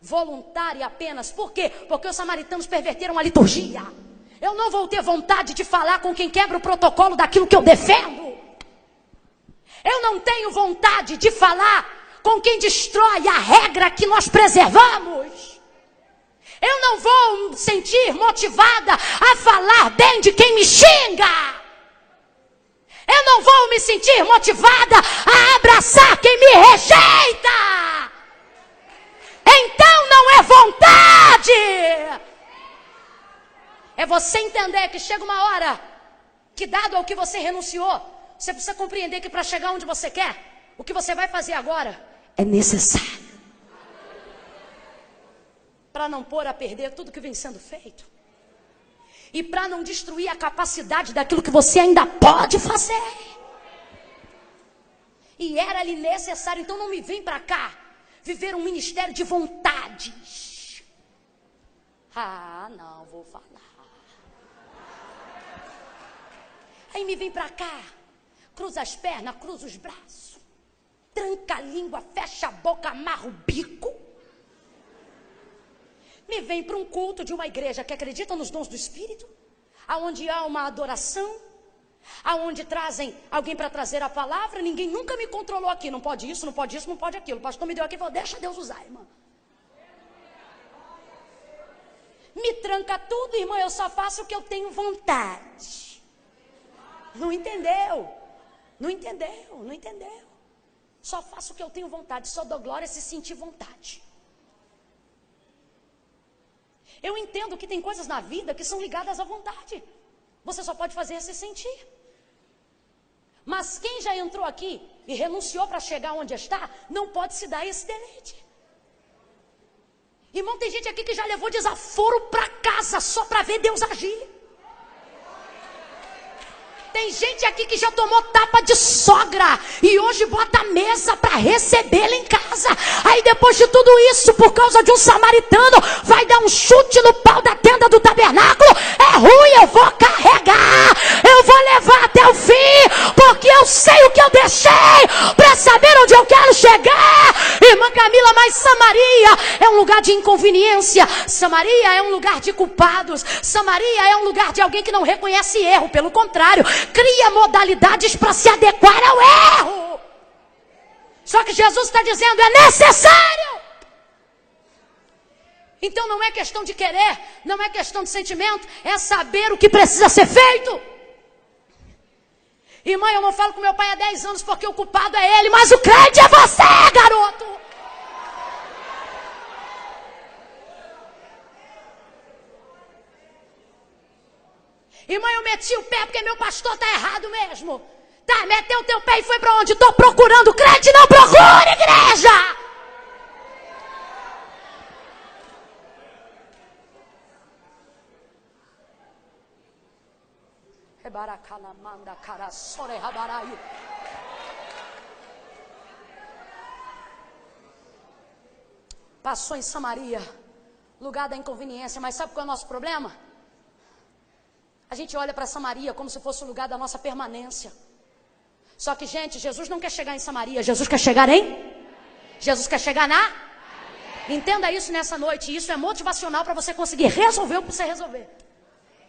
voluntária apenas. Por quê? Porque os samaritanos perverteram a liturgia. Eu não vou ter vontade de falar com quem quebra o protocolo daquilo que eu defendo. Eu não tenho vontade de falar com quem destrói a regra que nós preservamos. Eu não vou sentir motivada a falar bem de quem me xinga. Eu não vou me sentir motivada a abraçar quem me rejeita. Então não é vontade. É você entender que chega uma hora que, dado ao que você renunciou, você precisa compreender que para chegar onde você quer, o que você vai fazer agora é necessário. Para não pôr a perder tudo que vem sendo feito. E para não destruir a capacidade daquilo que você ainda pode fazer. E era-lhe necessário. Então não me vem para cá viver um ministério de vontades. Ah, não, vou falar. Aí me vem pra cá, cruza as pernas, cruza os braços, tranca a língua, fecha a boca, amarra o bico. Me vem para um culto de uma igreja que acredita nos dons do Espírito, aonde há uma adoração, aonde trazem alguém para trazer a palavra. Ninguém nunca me controlou aqui, não pode isso, não pode isso, não pode aquilo. O pastor me deu aqui e falou, deixa Deus usar, irmã. Me tranca tudo, irmã, eu só faço o que eu tenho vontade. Não entendeu? Não entendeu, não entendeu. Só faço o que eu tenho vontade, só dou glória se sentir vontade. Eu entendo que tem coisas na vida que são ligadas à vontade. Você só pode fazer se sentir. Mas quem já entrou aqui e renunciou para chegar onde está, não pode se dar esse deleite. Irmão, tem gente aqui que já levou desaforo para casa só para ver Deus agir. Tem gente aqui que já tomou tapa de sogra e hoje bota a mesa para recebê-la em casa. Aí depois de tudo isso, por causa de um samaritano, vai dar um chute no pau da tenda do tabernáculo. É ruim, eu vou carregar, eu vou levar até o fim, porque eu sei o que eu deixei para saber onde eu quero chegar. Irmã Camila, mas Samaria é um lugar de inconveniência. Samaria é um lugar de culpados. Samaria é um lugar de alguém que não reconhece erro. Pelo contrário, cria modalidades para se adequar ao erro. Só que Jesus está dizendo, é necessário. Então não é questão de querer, não é questão de sentimento, é saber o que precisa ser feito. Irmã, eu não falo com meu pai há 10 anos porque o culpado é ele, mas o crente é você, garoto. Irmã, eu meti o pé porque meu pastor está errado mesmo. Tá, meteu o teu pé e foi para onde? Estou procurando crente, não procura igreja. Passou em Samaria, lugar da inconveniência, mas sabe qual é o nosso problema? A gente olha para Samaria como se fosse o lugar da nossa permanência. Só que, gente, Jesus não quer chegar em Samaria, Jesus quer chegar em? Jesus quer chegar na? Entenda isso nessa noite, isso é motivacional para você conseguir resolver o que você resolver.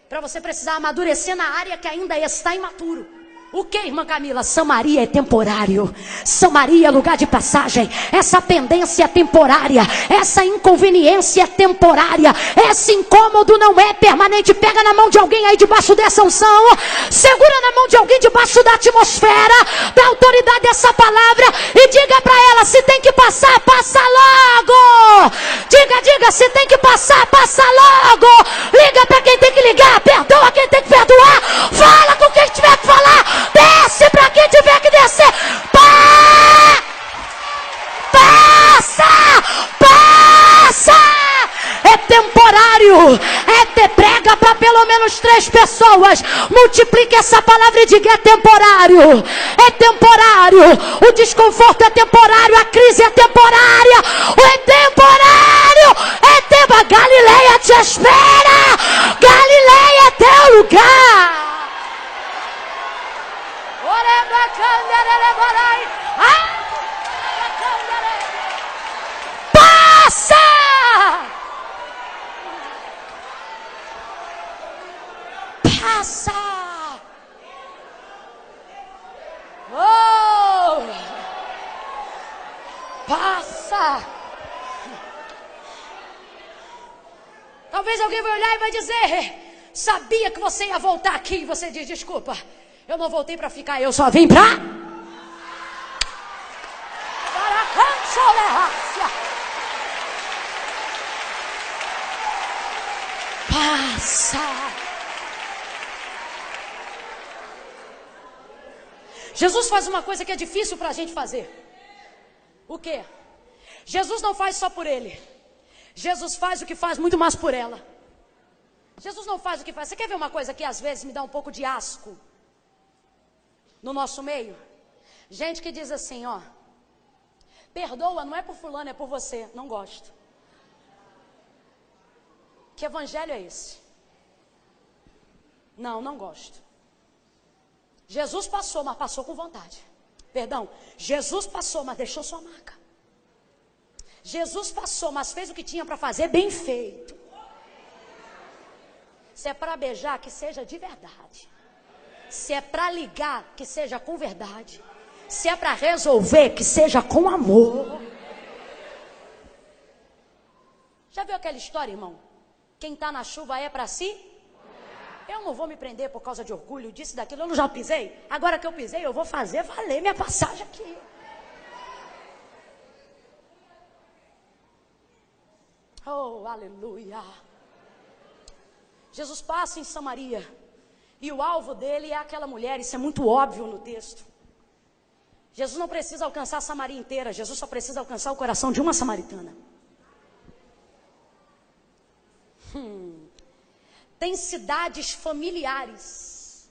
Para você precisar amadurecer na área que ainda está imaturo. O que, irmã Camila? Samaria é temporário. Samaria é lugar de passagem. Essa pendência é temporária. Essa inconveniência é temporária. Esse incômodo não é permanente. Pega na mão de alguém aí debaixo dessa unção. Segura na mão de alguém debaixo da atmosfera, da autoridade dessa palavra. E diga para ela, se tem que passar, passa logo. Diga, se tem que passar, passa logo. Liga para quem tem que ligar. Perdoa quem tem que perdoar. Fala com quem tiver que falar. Desce para quem tiver que descer. Passa. É temporário. Prega para pelo menos 3 pessoas. Multiplique essa palavra e diga, é temporário. É temporário. O desconforto é temporário. A crise é temporária. É temporário. É tempo. A Galileia te espera. Galileia é teu lugar. Passa! Passa! Oh! Passa! Talvez alguém vai olhar e vai dizer, sabia que você ia voltar aqui, e você diz, desculpa, eu não voltei para ficar, eu só vim para passa. Jesus faz uma coisa que é difícil para a gente fazer. O quê? Jesus não faz só por ele. Jesus faz o que faz muito mais por ela. Jesus não faz o que faz. Você quer ver uma coisa que às vezes me dá um pouco de asco no nosso meio? Gente que diz assim, ó, perdoa, não é por fulano, é por você. Não gosto. Que evangelho é esse? Não gosto. Jesus passou, mas passou com vontade. Perdão, Jesus passou, mas deixou sua marca. Jesus passou, mas fez o que tinha para fazer bem feito. Se é para beijar, que seja de verdade. Se é para ligar, que seja com verdade. Se é para resolver, que seja com amor. Já viu aquela história, irmão? Quem está na chuva é para si? Eu não vou me prender por causa de orgulho, disso, daquilo. Eu não já pisei. Agora que eu pisei, eu vou fazer valer minha passagem aqui. Oh, aleluia. Jesus passa em Samaria. E o alvo dele é aquela mulher. Isso é muito óbvio no texto. Jesus não precisa alcançar a Samaria inteira. Jesus só precisa alcançar o coração de uma samaritana. Tem cidades familiares.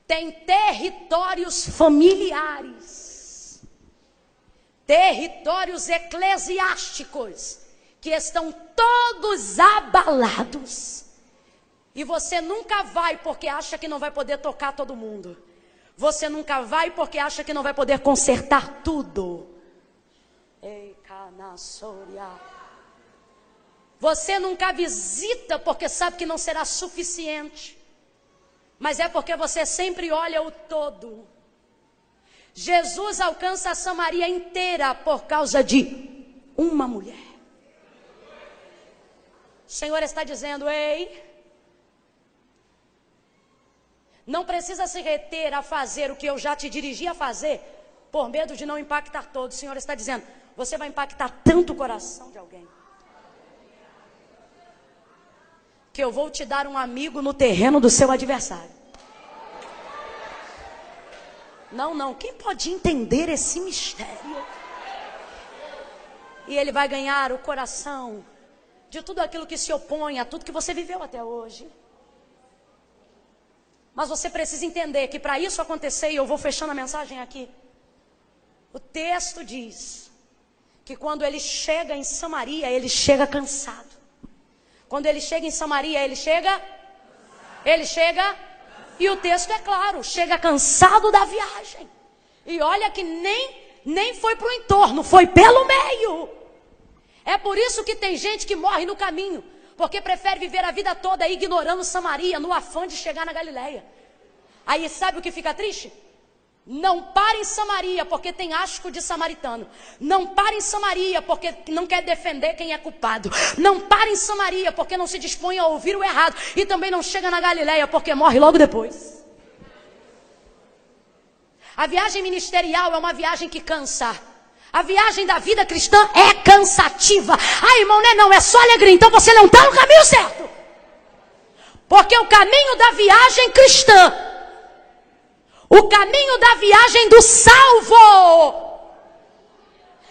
Tem territórios familiares. Territórios eclesiásticos que estão todos abalados. E você nunca vai porque acha que não vai poder tocar todo mundo. Você nunca vai porque acha que não vai poder consertar tudo. Ei, canassoria. Você nunca visita porque sabe que não será suficiente. Mas é porque você sempre olha o todo. Jesus alcança a Samaria inteira por causa de uma mulher. O Senhor está dizendo, ei, não precisa se reter a fazer o que eu já te dirigi a fazer, por medo de não impactar todos. O Senhor está dizendo, você vai impactar tanto o coração de alguém, que eu vou te dar um amigo no terreno do seu adversário. Não, quem pode entender esse mistério? E ele vai ganhar o coração de tudo aquilo que se opõe a tudo que você viveu até hoje. Mas você precisa entender que para isso acontecer, e eu vou fechando a mensagem aqui, o texto diz que quando ele chega em Samaria, ele chega cansado. Quando ele chega em Samaria, ele chega, e o texto é claro, chega cansado da viagem. E olha que nem foi para o entorno, foi pelo meio. É por isso que tem gente que morre no caminho, porque prefere viver a vida toda ignorando Samaria, no afã de chegar na Galileia. Aí sabe o que fica triste? Não para em Samaria porque tem asco de samaritano. Não para em Samaria porque não quer defender quem é culpado. Não para em Samaria porque não se dispõe a ouvir o errado. E também não chega na Galileia porque morre logo depois. A viagem ministerial é uma viagem que cansa. A viagem da vida cristã é cansativa. Ah, irmão, não é só alegria. Então você não está no caminho certo. Porque o caminho da viagem cristã, o caminho da viagem do salvo,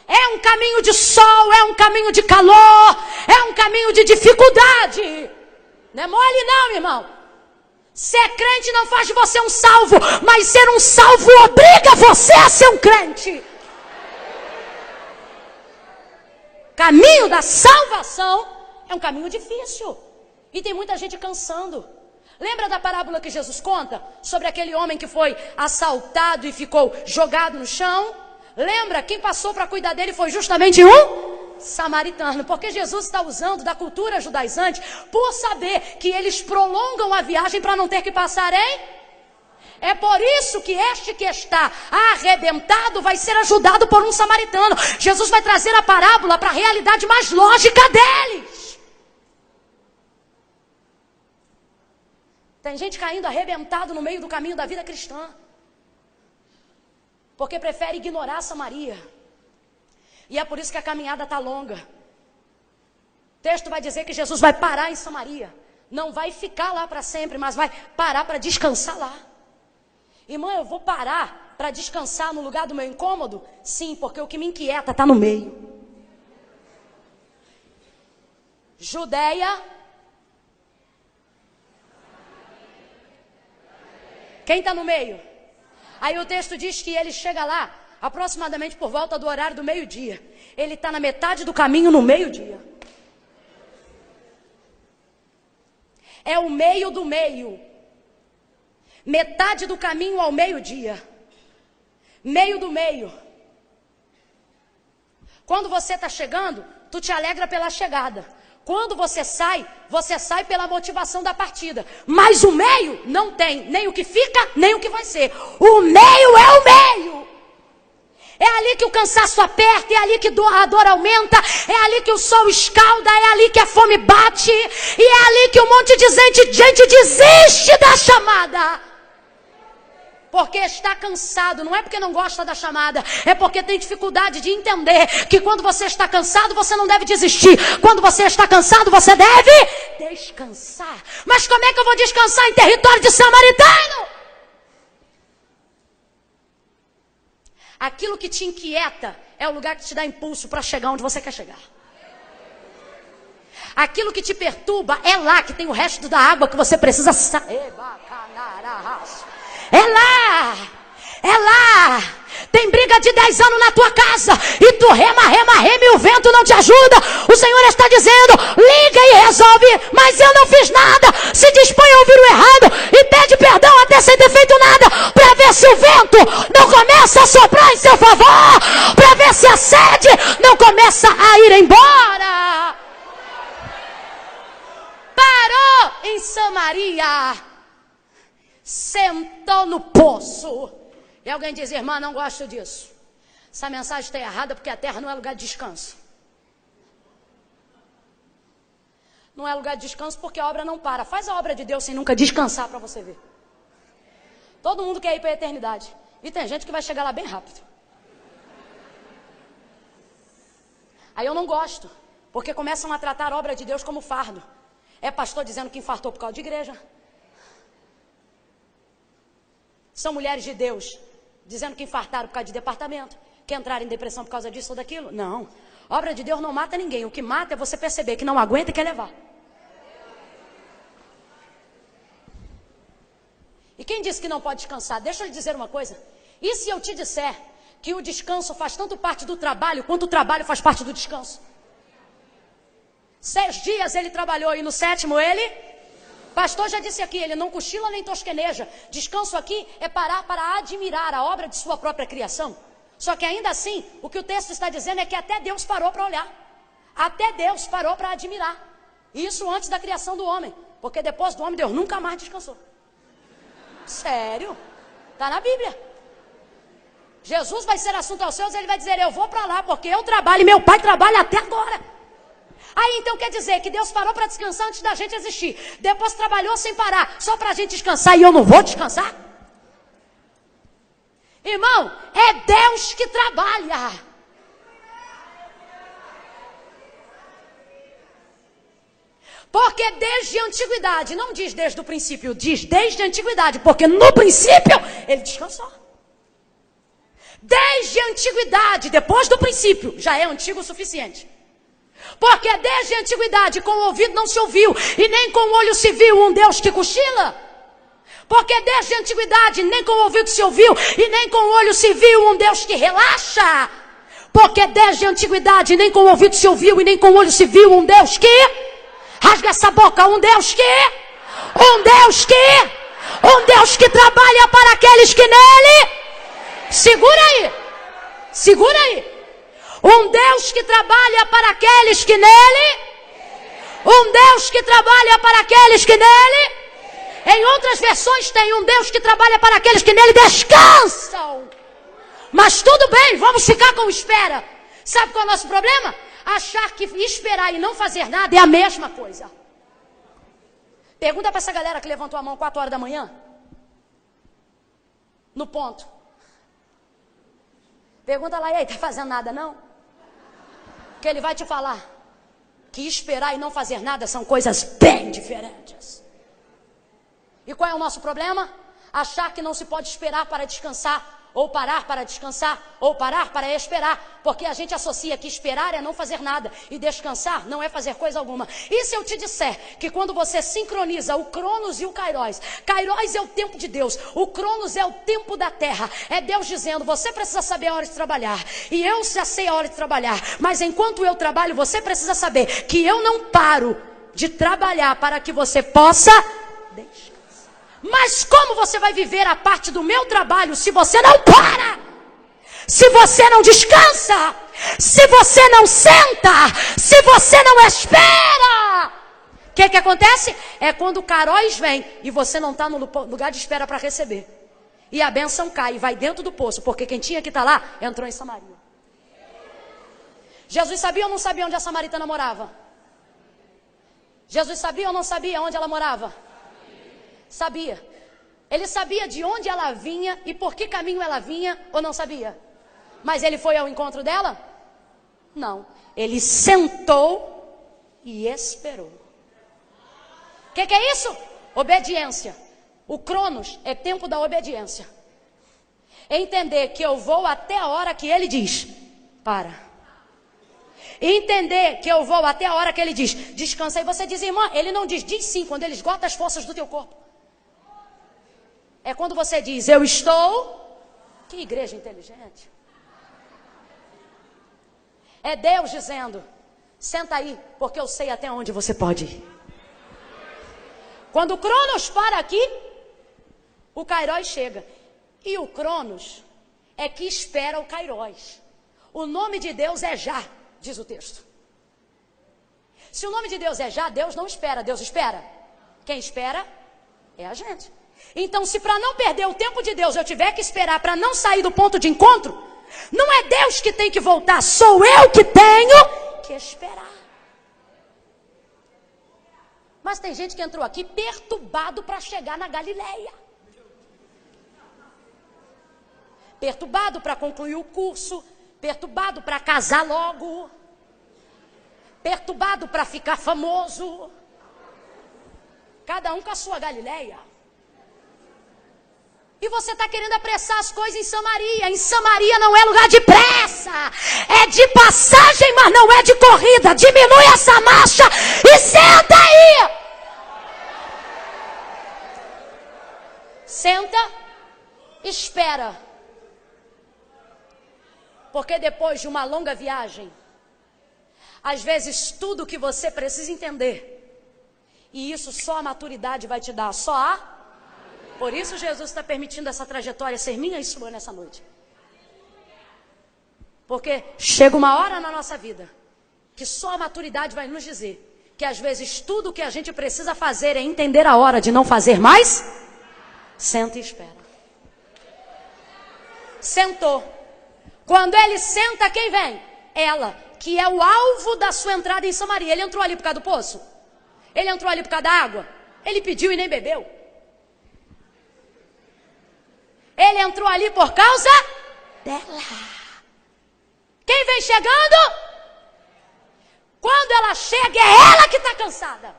é um caminho de sol, é um caminho de calor, é um caminho de dificuldade. Não é mole não, irmão. Ser crente não faz de você um salvo, mas ser um salvo obriga você a ser um crente. Caminho da salvação é um caminho difícil. E tem muita gente cansando. Lembra da parábola que Jesus conta? Sobre aquele homem que foi assaltado e ficou jogado no chão? Lembra? Quem passou para cuidar dele foi justamente um samaritano. Porque Jesus está usando da cultura judaizante por saber que eles prolongam a viagem para não ter que passar em... É por isso que este que está arrebentado vai ser ajudado por um samaritano. Jesus vai trazer a parábola para a realidade mais lógica deles. Tem gente caindo arrebentado no meio do caminho da vida cristã, porque prefere ignorar Samaria. E é por isso que a caminhada está longa. O texto vai dizer que Jesus vai parar em Samaria. Não vai ficar lá para sempre, mas vai parar para descansar lá. Irmã, eu vou parar para descansar no lugar do meu incômodo? Sim, porque o que me inquieta está no meio. Judeia. Quem está no meio? Aí o texto diz que ele chega lá aproximadamente por volta do horário do meio-dia. Ele está na metade do caminho no meio-dia. é o meio do meio. Metade do caminho ao meio-dia. Meio do meio. Quando você está chegando, tu te alegra pela chegada. Quando você sai pela motivação da partida. Mas o meio não tem nem o que fica, nem o que vai ser. O meio é o meio. É ali que o cansaço aperta, é ali que a dor aumenta, é ali que o sol escalda, é ali que a fome bate, e é ali que um monte de gente desiste da chamada. Porque está cansado, não é porque não gosta da chamada, é porque tem dificuldade de entender que quando você está cansado, você não deve desistir. Quando você está cansado, você deve descansar. Mas como é que eu vou descansar em território de samaritano? Aquilo que te inquieta é o lugar que te dá impulso para chegar onde você quer chegar. Aquilo que te perturba é lá que tem o resto da água que você precisa sair. É lá, é lá. Tem briga de 10 anos na tua casa e tu rema e o vento não te ajuda. O Senhor está dizendo, liga e resolve, mas eu não fiz nada. Se dispõe a ouvir o errado e pede perdão até sem ter feito nada, para ver se o vento não começa a soprar em seu favor, para ver se a sede não começa a ir embora. Parou em Samaria, sentou no poço. E alguém diz, irmã, não gosto disso. Essa mensagem está errada porque a terra não é lugar de descanso. Não é lugar de descanso porque a obra não para. Faz a obra de Deus sem nunca descansar para você ver. Todo mundo quer ir para a eternidade. E tem gente que vai chegar lá bem rápido. Aí eu não gosto, porque começam a tratar a obra de Deus como fardo. É pastor dizendo que infartou por causa de igreja. São mulheres de Deus dizendo que infartaram por causa de departamento, que entraram em depressão por causa disso ou daquilo. Não. Obra de Deus não mata ninguém. O que mata é você perceber que não aguenta e quer levar. E quem disse que não pode descansar? Deixa eu lhe dizer uma coisa. E se eu te disser que o descanso faz tanto parte do trabalho, quanto o trabalho faz parte do descanso? 6 dias ele trabalhou e no 7º ele... Pastor já disse aqui, ele não cochila nem tosqueneja. Descanso aqui é parar para admirar a obra de sua própria criação. Só que ainda assim, o que o texto está dizendo é que até Deus parou para olhar. Até Deus parou para admirar. Isso antes da criação do homem. Porque depois do homem, Deus nunca mais descansou. Sério? Está na Bíblia. Jesus vai ser assunto aos céus, ele vai dizer, eu vou para lá porque eu trabalho e meu pai trabalha até agora. Aí então quer dizer que Deus parou para descansar antes da gente existir. Depois trabalhou sem parar, só para a gente descansar e eu não vou descansar? Irmão, é Deus que trabalha. Porque desde a antiguidade, não diz desde o princípio, diz desde a antiguidade, porque no princípio ele descansou. Desde a antiguidade, depois do princípio, já é antigo o suficiente. Porque desde a antiguidade com o ouvido não se ouviu e nem com o olho se viu um Deus que cochila. Porque desde a antiguidade nem com o ouvido se ouviu e nem com o olho se viu um Deus que relaxa. Porque desde a antiguidade nem com o ouvido se ouviu e nem com o olho se viu um Deus que... Rasga essa boca, um Deus que trabalha para aqueles que nele... Segura aí. Um Deus que trabalha para aqueles que nele... Um Deus que trabalha para aqueles que nele... Em outras versões tem um Deus que trabalha para aqueles que nele descansam. Mas tudo bem, vamos ficar com espera. Sabe qual é o nosso problema? Achar que esperar e não fazer nada é a mesma coisa. Pergunta para essa galera que levantou a mão 4 horas da manhã. No ponto. Pergunta lá, e aí, tá fazendo nada não? Que ele vai te falar que esperar e não fazer nada são coisas bem diferentes. E qual é o nosso problema? Achar que não se pode esperar para descansar, ou parar para descansar, ou parar para esperar, porque a gente associa que esperar é não fazer nada, e descansar não é fazer coisa alguma. E se eu te disser que quando você sincroniza o Cronos e o Kairos é o tempo de Deus, o Cronos é o tempo da terra, é Deus dizendo, você precisa saber a hora de trabalhar, e eu já sei a hora de trabalhar, mas enquanto eu trabalho, você precisa saber que eu não paro de trabalhar para que você possa descansar. Mas como você vai viver a parte do meu trabalho se você não para? Se você não descansa? Se você não senta? Se você não espera? O que acontece? É quando o Caróis vem e você não está no lugar de espera para receber. E a bênção cai e vai dentro do poço, porque quem tinha que estar lá entrou em Samaria. Jesus sabia ou não sabia onde a samaritana morava? Jesus sabia ou não sabia onde ela morava? Sabia. Ele sabia de onde ela vinha e por que caminho ela vinha ou não sabia? Mas ele foi ao encontro dela? Não. Ele sentou e esperou. O que é isso? Obediência. O Cronos é tempo da obediência. É entender que eu vou até a hora que ele diz, para. Entender que eu vou até a hora que ele diz, descansa. E você diz, irmã, ele não diz sim, quando ele esgota as forças do teu corpo. É quando você diz, eu estou. Que igreja inteligente. É Deus dizendo, senta aí, porque eu sei até onde você pode ir. Quando o Cronos para aqui, o Kairos chega. E o Cronos é que espera o Kairos. O nome de Deus é já, diz o texto. Se o nome de Deus é já, Deus não espera, Deus espera. Quem espera é a gente. Então, se para não perder o tempo de Deus eu tiver que esperar para não sair do ponto de encontro, não é Deus que tem que voltar, sou eu que tenho que esperar. Mas tem gente que entrou aqui perturbado para chegar na Galileia. Perturbado para concluir o curso, perturbado para casar logo, perturbado para ficar famoso. Cada um com a sua Galileia. E você está querendo apressar as coisas em Samaria. Em Samaria não é lugar de pressa. É de passagem, mas não é de corrida. Diminui essa marcha e senta aí. Senta, espera. Porque depois de uma longa viagem, às vezes tudo que você precisa entender, e isso só a maturidade vai te dar, só a... Por isso Jesus está permitindo essa trajetória ser minha e sua nessa noite. Porque chega uma hora na nossa vida que só a maturidade vai nos dizer que às vezes tudo que a gente precisa fazer é entender a hora de não fazer mais. Senta e espera. Sentou. Quando ele senta, quem vem? Ela, que é o alvo da sua entrada em Samaria. Ele entrou ali por causa do poço? Ele entrou ali por causa da água? Ele pediu e nem bebeu. Ele entrou ali por causa dela. Quem vem chegando? Quando ela chega, é ela que está cansada.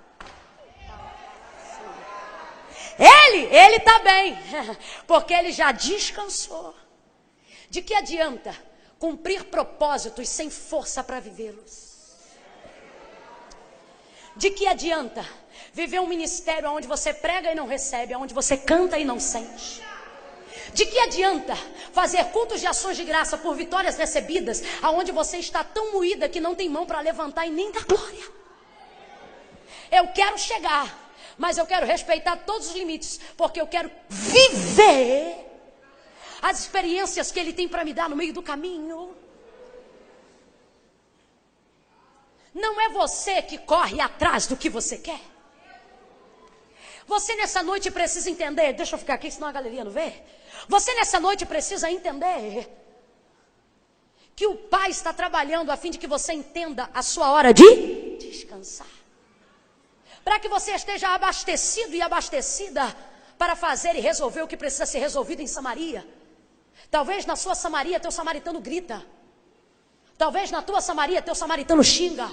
Ele está bem, porque ele já descansou. De que adianta cumprir propósitos sem força para vivê-los? De que adianta viver um ministério onde você prega e não recebe, onde você canta e não sente? De que adianta fazer cultos de ações de graça por vitórias recebidas, aonde você está tão moída que não tem mão para levantar e nem dar glória? Eu quero chegar, mas eu quero respeitar todos os limites, porque eu quero viver as experiências que Ele tem para me dar no meio do caminho. Não é você que corre atrás do que você quer. Você nessa noite precisa entender, deixa eu ficar aqui senão a galeria não vê. Você nessa noite precisa entender que o Pai está trabalhando a fim de que você entenda a sua hora de descansar. Para que você esteja abastecido e abastecida para fazer e resolver o que precisa ser resolvido em Samaria. Talvez na sua Samaria teu samaritano grita. Talvez na tua Samaria teu samaritano xinga.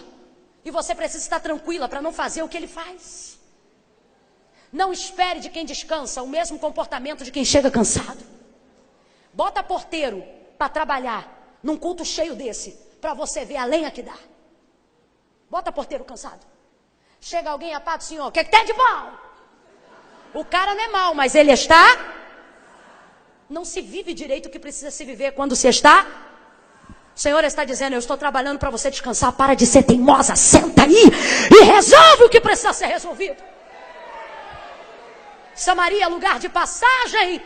E você precisa estar tranquila para não fazer o que ele faz. Não espere de quem descansa o mesmo comportamento de quem chega cansado. Bota porteiro para trabalhar num culto cheio desse, para você ver a lenha que dá. Bota porteiro cansado. Chega alguém, a paz do Senhor, o que tem de bom? O cara não é mau, mas ele está... Não se vive direito o que precisa se viver quando se está... O Senhor está dizendo, eu estou trabalhando para você descansar. Para de ser teimosa, senta aí e resolve o que precisa ser resolvido. Samaria é lugar de passagem.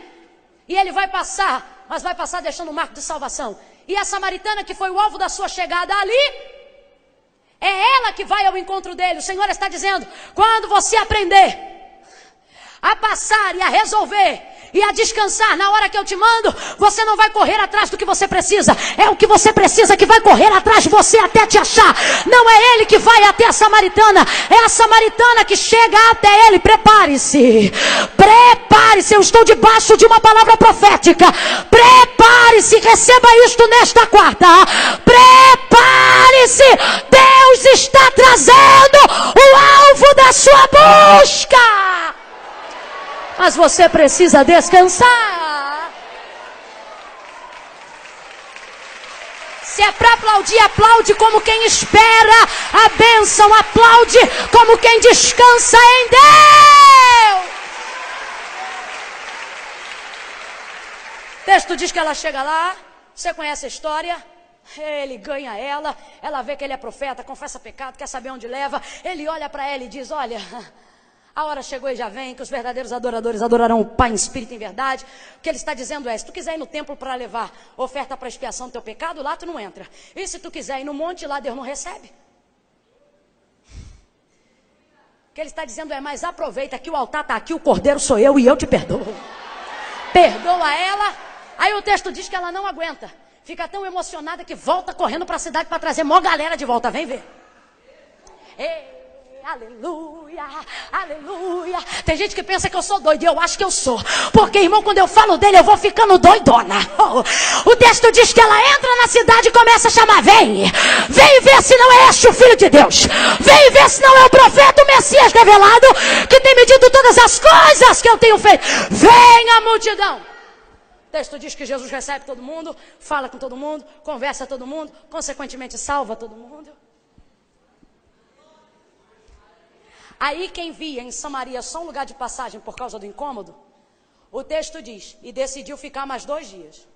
E ele vai passar, mas vai passar deixando um marco de salvação. E a samaritana que foi o alvo da sua chegada ali, é ela que vai ao encontro dele. O Senhor está dizendo, quando você aprender a passar e a resolver e a descansar na hora que eu te mando, você não vai correr atrás do que você precisa. É o que você precisa que vai correr atrás de você até te achar. Não é ele que vai até a samaritana, é a samaritana que chega até ele. Prepare-se, prepare-se, eu estou debaixo de uma palavra profética. Prepare-se, receba isto nesta quarta. Prepare-se, Deus está trazendo o alvo da sua busca. Mas você precisa descansar. Se é para aplaudir, aplaude como quem espera a bênção. Aplaude como quem descansa em Deus. O texto diz que ela chega lá. Você conhece a história? Ele ganha ela. Ela vê que ele é profeta, confessa pecado, quer saber onde leva. Ele olha para ela e diz, olha... A hora chegou e já vem, que os verdadeiros adoradores adorarão o Pai em espírito e em verdade. O que ele está dizendo é, se tu quiser ir no templo para levar oferta para expiação do teu pecado, lá tu não entra. E se tu quiser ir no monte, lá Deus não recebe. O que ele está dizendo é, mas aproveita que o altar está aqui, o cordeiro sou eu e eu te perdoo. Perdoa ela. Aí o texto diz que ela não aguenta. Fica tão emocionada que volta correndo para a cidade para trazer mó galera de volta. Vem ver. Ei. Aleluia, aleluia. Tem gente que pensa que eu sou doido, e eu acho que eu sou. Porque, irmão, quando eu falo dele, eu vou ficando doidona. O texto diz que ela entra na cidade e começa a chamar, vem ver se não é este o Filho de Deus. Vem ver se não é o profeta, o Messias revelado, que tem medido todas as coisas que eu tenho feito. Vem a multidão. O texto diz que Jesus recebe todo mundo, fala com todo mundo, conversa com todo mundo, consequentemente salva todo mundo. Aí quem via em Samaria só um lugar de passagem por causa do incômodo, o texto diz, e decidiu ficar mais 2 dias.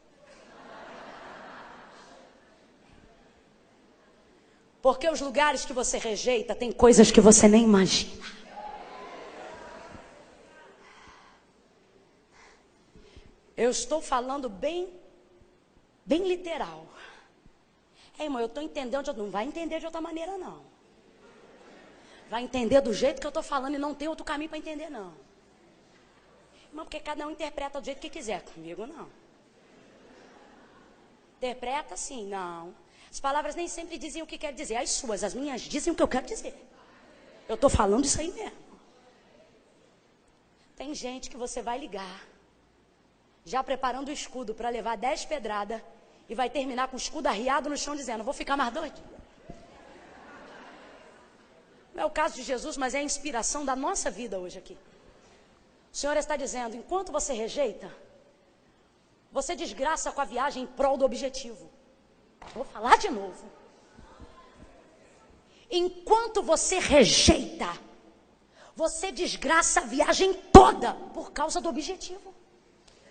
Porque os lugares que você rejeita tem coisas que você nem imagina. Eu estou falando bem literal. Irmão, eu estou entendendo, não vai entender de outra maneira não. Vai entender do jeito que eu estou falando e não tem outro caminho para entender, não. Irmão, porque cada um interpreta do jeito que quiser. Comigo, não. Interpreta assim, não. As palavras nem sempre dizem o que quer dizer. As suas, as minhas, dizem o que eu quero dizer. Eu estou falando isso aí mesmo. Tem gente que você vai ligar, já preparando o escudo para levar 10 pedradas, e vai terminar com o escudo arriado no chão, dizendo, vou ficar mais 2 dias. Não é o caso de Jesus, mas é a inspiração da nossa vida hoje aqui. O Senhor está dizendo, enquanto você rejeita, você desgraça com a viagem em prol do objetivo. Vou falar de novo. Enquanto você rejeita, você desgraça a viagem toda por causa do objetivo.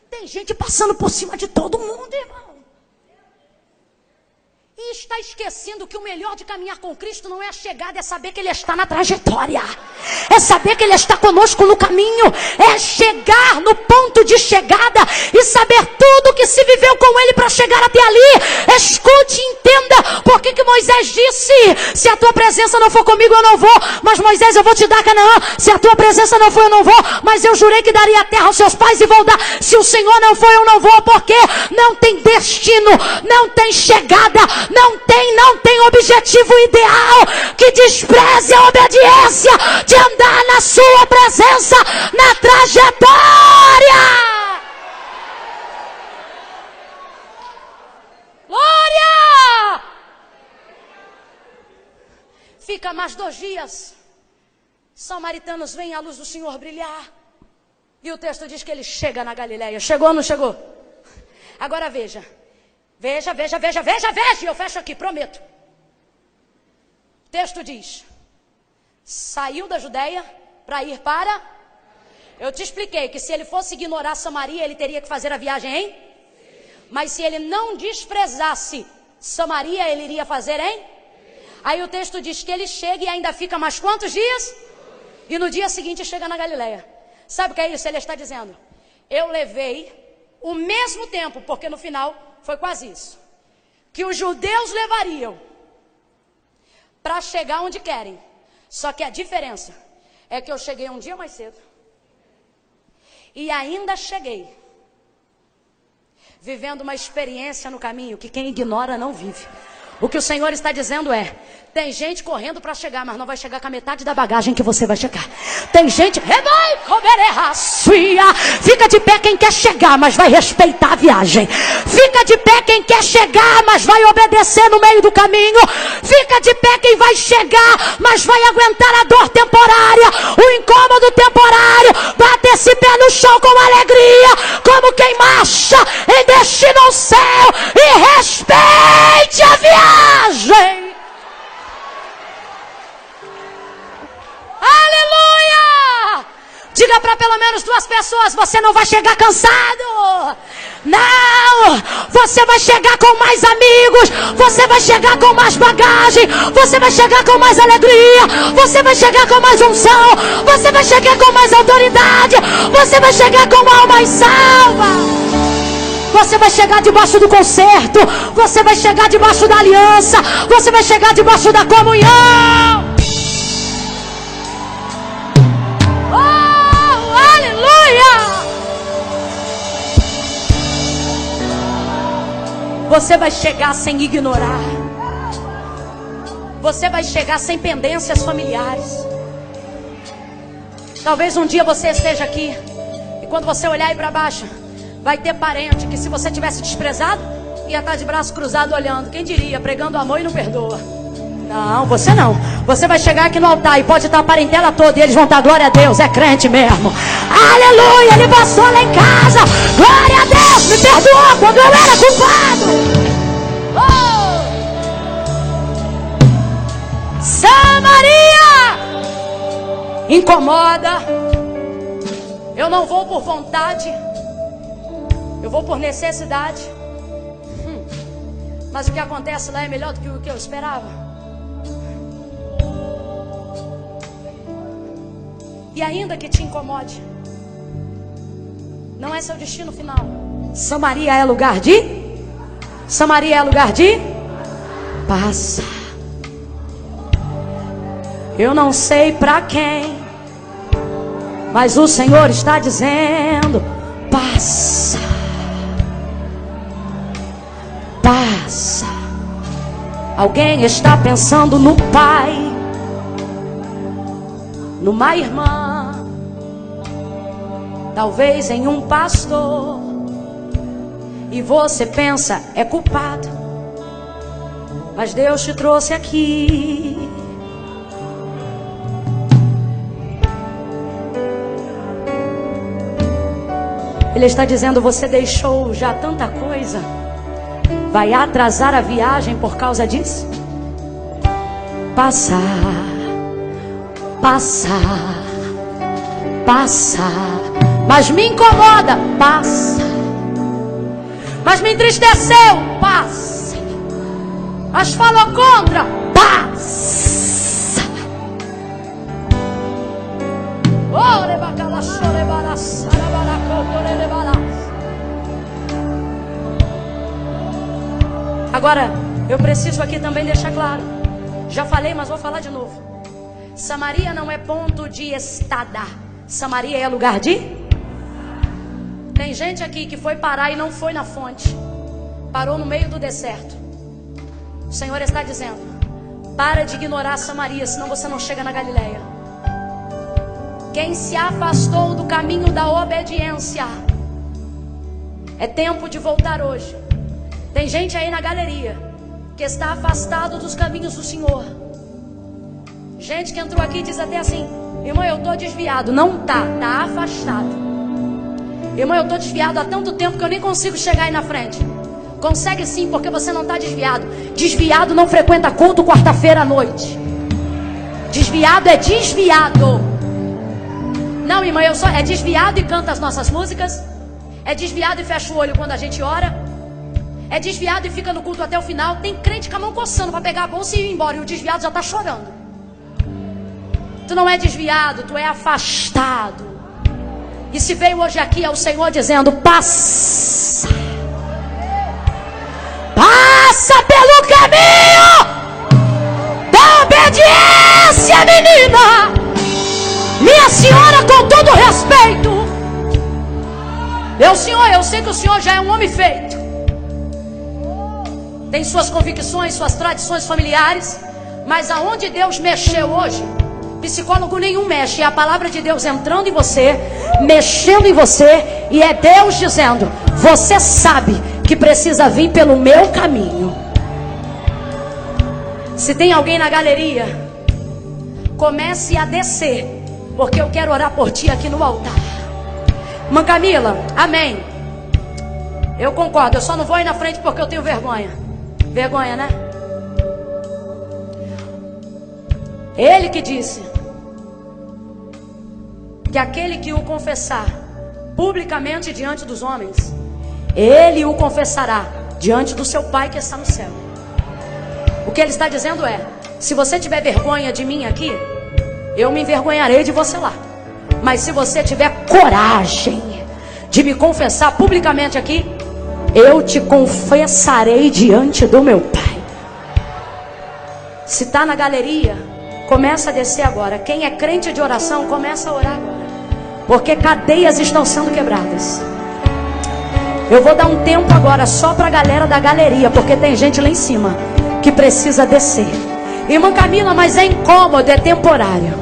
Tem gente passando por cima de todo mundo, irmão. E está esquecendo que o melhor de caminhar com Cristo não é a chegada, é saber que Ele está na trajetória. É saber que Ele está conosco no caminho. É chegar no ponto de chegada e saber tudo que se viveu com Ele para chegar até ali. Escute e entenda por que Moisés disse, se a tua presença não for comigo eu não vou, mas Moisés eu vou te dar Canaã. Se a tua presença não for eu não vou, mas eu jurei que daria a terra aos seus pais e vou dar. Se o Senhor não for eu não vou, porque não tem destino, não tem chegada, não tem objetivo ideal que despreze a obediência de andar na sua presença, na trajetória. Glória! Fica mais 2 dias. Samaritanos veem a luz do Senhor brilhar. E o texto diz que ele chega na Galileia. Chegou ou não chegou? Agora veja. Veja, e eu fecho aqui, prometo. O texto diz, saiu da Judeia para ir para... Eu te expliquei que se ele fosse ignorar Samaria, ele teria que fazer a viagem, hein? Mas se ele não desprezasse Samaria ele iria fazer, hein? Aí o texto diz que ele chega e ainda fica mais quantos dias? E no dia seguinte chega na Galileia. Sabe o que é isso? Ele está dizendo: eu levei o mesmo tempo, porque no final foi quase isso, que os judeus levariam para chegar onde querem. Só que a diferença é que eu cheguei um dia mais cedo. E ainda cheguei vivendo uma experiência no caminho que quem ignora não vive. O que o Senhor está dizendo é: tem gente correndo para chegar, mas não vai chegar com a metade da bagagem que você vai chegar. Tem gente, fica de pé quem quer chegar, mas vai respeitar a viagem. Fica de pé quem quer chegar, mas vai obedecer no meio do caminho. Fica de pé quem vai chegar, mas vai aguentar a dor temporária, o incômodo temporário. Bate esse pé no chão com alegria, como quem marcha em destino ao céu, e respeite a viagem. Aleluia! Diga para pelo menos 2 pessoas: você não vai chegar cansado. Não! Você vai chegar com mais amigos. Você vai chegar com mais bagagem. Você vai chegar com mais alegria. Você vai chegar com mais unção. Você vai chegar com mais autoridade. Você vai chegar com alma e salva. Você vai chegar debaixo do concerto. Você vai chegar debaixo da aliança. Você vai chegar debaixo da comunhão. Oh, aleluia! Você vai chegar sem ignorar. Você vai chegar sem pendências familiares. Talvez um dia você esteja aqui e quando você olhar aí para baixo, vai ter parente que, se você tivesse desprezado, ia estar de braço cruzado olhando. Quem diria? Pregando amor e não perdoa. Não, você não. Você vai chegar aqui no altar e pode estar a parentela toda e eles vão estar: glória a Deus, é crente mesmo. Aleluia, ele passou lá em casa. Glória a Deus, me perdoou quando eu era culpado. Oh! Samaria incomoda. Eu não vou por vontade, eu vou por necessidade. Mas o que acontece lá é melhor do que o que eu esperava. E ainda que te incomode, não é seu destino final. Samaria é lugar de? Samaria é lugar de? Passa. Eu não sei para quem, mas o Senhor está dizendo: passa. Passa. Alguém está pensando no pai, numa irmã, talvez em um pastor, e você pensa: é culpado. Mas Deus te trouxe aqui. Ele está dizendo: você deixou já tanta coisa, vai atrasar a viagem por causa disso? Passar, passar, passar. Mas me incomoda, passa. Mas me entristeceu, passa. Mas falou contra, passa. Agora, eu preciso aqui também deixar claro. Já falei, mas vou falar de novo. Samaria não é ponto de estada. Samaria é lugar de? Tem gente aqui que foi parar e não foi na fonte. Parou no meio do deserto. O Senhor está dizendo: para de ignorar Samaria, senão você não chega na Galileia. Quem se afastou do caminho da obediência, é tempo de voltar hoje. Tem gente aí na galeria que está afastado dos caminhos do Senhor. Gente que entrou aqui e diz até assim: irmão, eu estou desviado. Não tá, tá afastado. Irmão, eu estou desviado há tanto tempo que eu nem consigo chegar aí na frente. Consegue sim, porque você não está desviado. Desviado não frequenta culto quarta-feira à noite. Desviado é desviado. Não, irmã, eu só é desviado e canta as nossas músicas. É desviado e fecha o olho quando a gente ora. é desviado e fica no culto até o final. Tem crente com a mão coçando para pegar a bolsa e ir embora, e o desviado já está chorando. Tu não é desviado, tu é afastado. E se veio hoje aqui é o Senhor dizendo: passa, passa pelo caminho da obediência, menina. Minha senhora, com todo respeito, meu senhor, eu sei que o senhor já é um homem feito, tem suas convicções, suas tradições familiares, mas aonde Deus mexeu hoje, psicólogo nenhum mexe. É a palavra de Deus entrando em você, mexendo em você, e é Deus dizendo: você sabe que precisa vir pelo meu caminho. Se tem alguém na galeria, comece a descer, porque eu quero orar por ti aqui no altar. Irmã Camila, amém. Eu concordo, eu só não vou ir na frente porque eu tenho vergonha. Vergonha, né? Ele que disse que aquele que o confessar publicamente diante dos homens, ele o confessará diante do seu Pai que está no céu. O que ele está dizendo é: se você tiver vergonha de mim aqui, eu me envergonharei de você lá. Mas se você tiver coragem de me confessar publicamente aqui, eu te confessarei diante do meu Pai. Se está na galeria, começa a descer agora. Quem é crente de oração, começa a orar agora, porque cadeias estão sendo quebradas. Eu vou dar um tempo agora só para a galera da galeria, porque tem gente lá em cima que precisa descer. Irmã Camila, mas é incômodo, é temporário.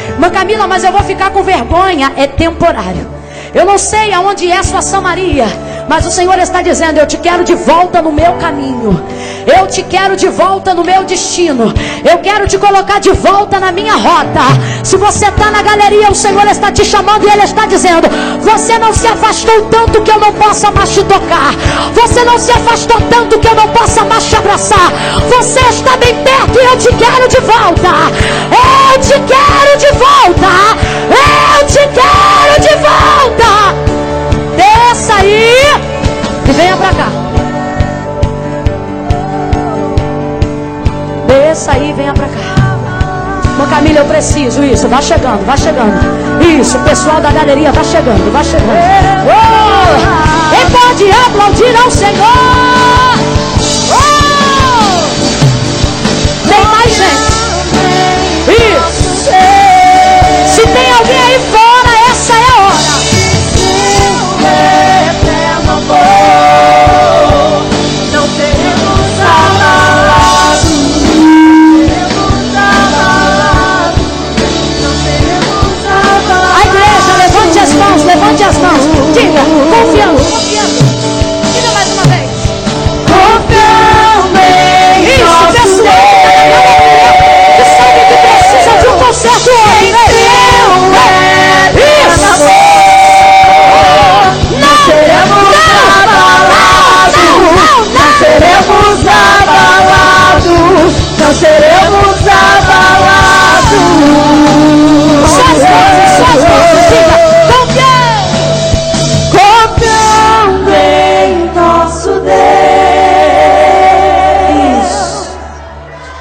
Irmã Camila, mas eu vou ficar com vergonha, é temporário. Eu não sei aonde é sua Samaria, mas o Senhor está dizendo: eu te quero de volta no meu caminho, eu te quero de volta no meu destino, eu quero te colocar de volta na minha rota. Se você está na galeria, o Senhor está te chamando e Ele está dizendo: você não se afastou tanto que eu não possa mais te tocar, você não se afastou tanto que eu não possa mais te abraçar, você está bem perto e eu te quero de volta, eu te quero de volta, eu te quero de volta. Desça aí e venha pra cá. Desça aí e venha pra cá. Irmã Camila, eu preciso. Isso, vai chegando, vai chegando. Isso, o pessoal da galeria vai chegando, vai chegando. Oh! E pode aplaudir ao Senhor. Oh! Tem mais gente. Isso. Se tem alguém aí fora, essa é a hora. Não seremos abalados, não seremos abalados. A igreja, levante as mãos, levante as mãos. Diga, confiando, confiando. Diga mais uma vez. Confiando em isso, pessoal que sabe que precisa de um concerto hoje, né? Isso. Não seremos abalados, não seremos abalados, não seremos abalados. Suas vozes, diga, confiando em nosso Deus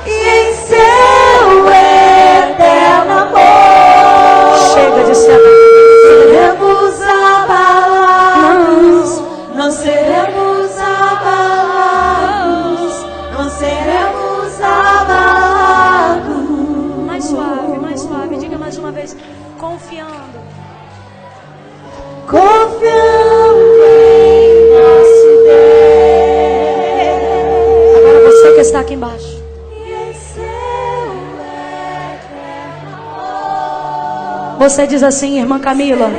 e em seu eterno amor. Chega de ser seremos abalados, não seremos abalados, não seremos abalados. Mais suave, diga mais uma vez. Confiando, confiando em nosso Deus. Agora você que está aqui embaixo. Você diz assim: irmã Camila,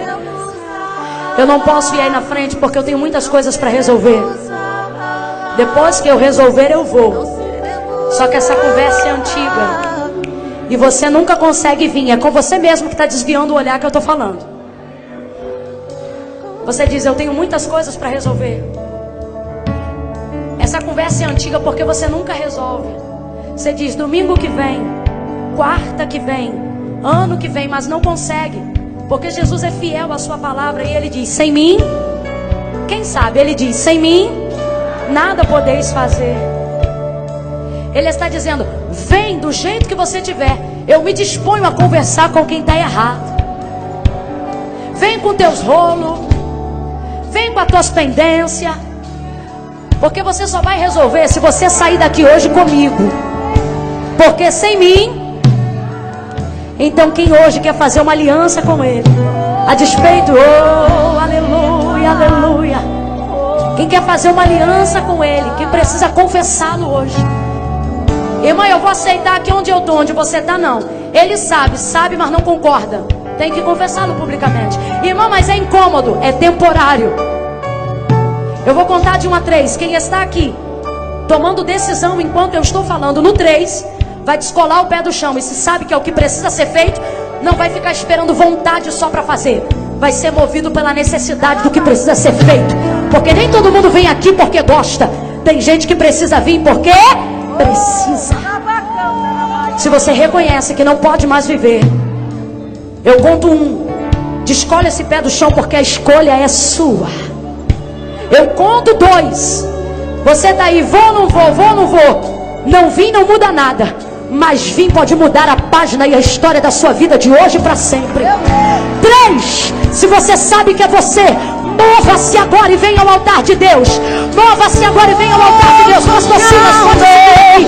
eu não posso ir aí na frente porque eu tenho muitas coisas para resolver. Depois que eu resolver, eu vou. Só que essa conversa é antiga e você nunca consegue vir. É com você mesmo que está desviando o olhar que eu estou falando. Você diz: eu tenho muitas coisas para resolver. Essa conversa é antiga porque você nunca resolve. Você diz: domingo que vem, quarta que vem, ano que vem, mas não consegue, porque Jesus é fiel à sua palavra. E Ele diz: sem mim, quem sabe? Ele diz: sem mim, nada podeis fazer. Ele está dizendo: vem do jeito que você tiver. Eu me disponho a conversar com quem está errado. Vem com teus rolos, vem com as tuas pendências, porque você só vai resolver se você sair daqui hoje comigo. Porque sem mim, então quem hoje quer fazer uma aliança com Ele, a despeito, oh, aleluia, aleluia. Quem quer fazer uma aliança com Ele, quem precisa confessá-lo hoje. Irmã, eu vou aceitar aqui onde eu estou, onde você está, não. Ele sabe, mas não concorda. Tem que confessá-lo publicamente. Irmã, mas é incômodo, é temporário. Eu vou contar de 1 a 3. Quem está aqui tomando decisão enquanto eu estou falando no 3, vai descolar o pé do chão. E se sabe que é o que precisa ser feito, não vai ficar esperando vontade só para fazer. Vai ser movido pela necessidade do que precisa ser feito. Porque nem todo mundo vem aqui porque gosta. Tem gente que precisa vir porque precisa. Se você reconhece que não pode mais viver, eu conto 1. Descolhe esse pé do chão porque a escolha é sua. Eu conto 2. Você está aí, vou ou não vou, vou ou não vou. Não vim não muda nada, mas vir pode mudar a página e a história da sua vida de hoje para sempre. 3. Se você sabe que é você, mova-se agora e venha ao altar de Deus. Mova-se agora e venha ao altar de Deus. Pastor Silas, pode subir aqui.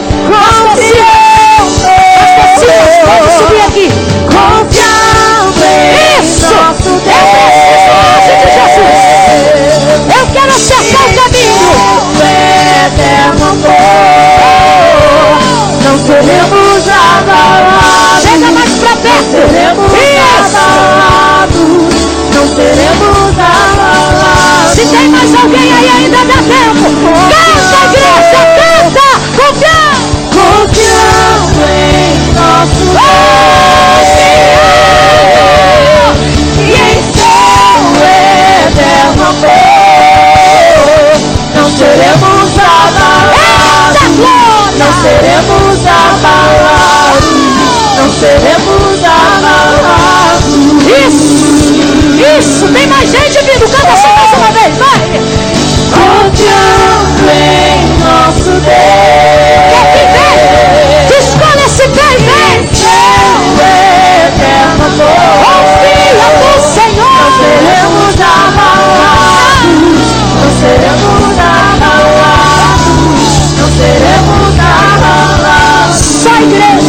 Pastor Silas, pode subir aqui. Isso! Eu preciso hoje de Jesus. Eu quero acertar o caminho. Não seremos abalados. Chega mais pra perto. Não seremos abalados. Se tem mais alguém aí, ainda dá tempo. Canta, igreja, canta. Confiando em nosso Deus e em seu eterno amor. Não seremos abalados. Não seremos abalados. Não seremos abalados. Isso, tem mais gente vindo. Canta assim mais uma vez, vai. Confiando em nosso Deus. Quer que vem? Descolhe esse pé e vem. Seu eterno amor. Confia no Senhor. Não seremos abalados. Não seremos abalados. Não seremos abalados. Só igreja.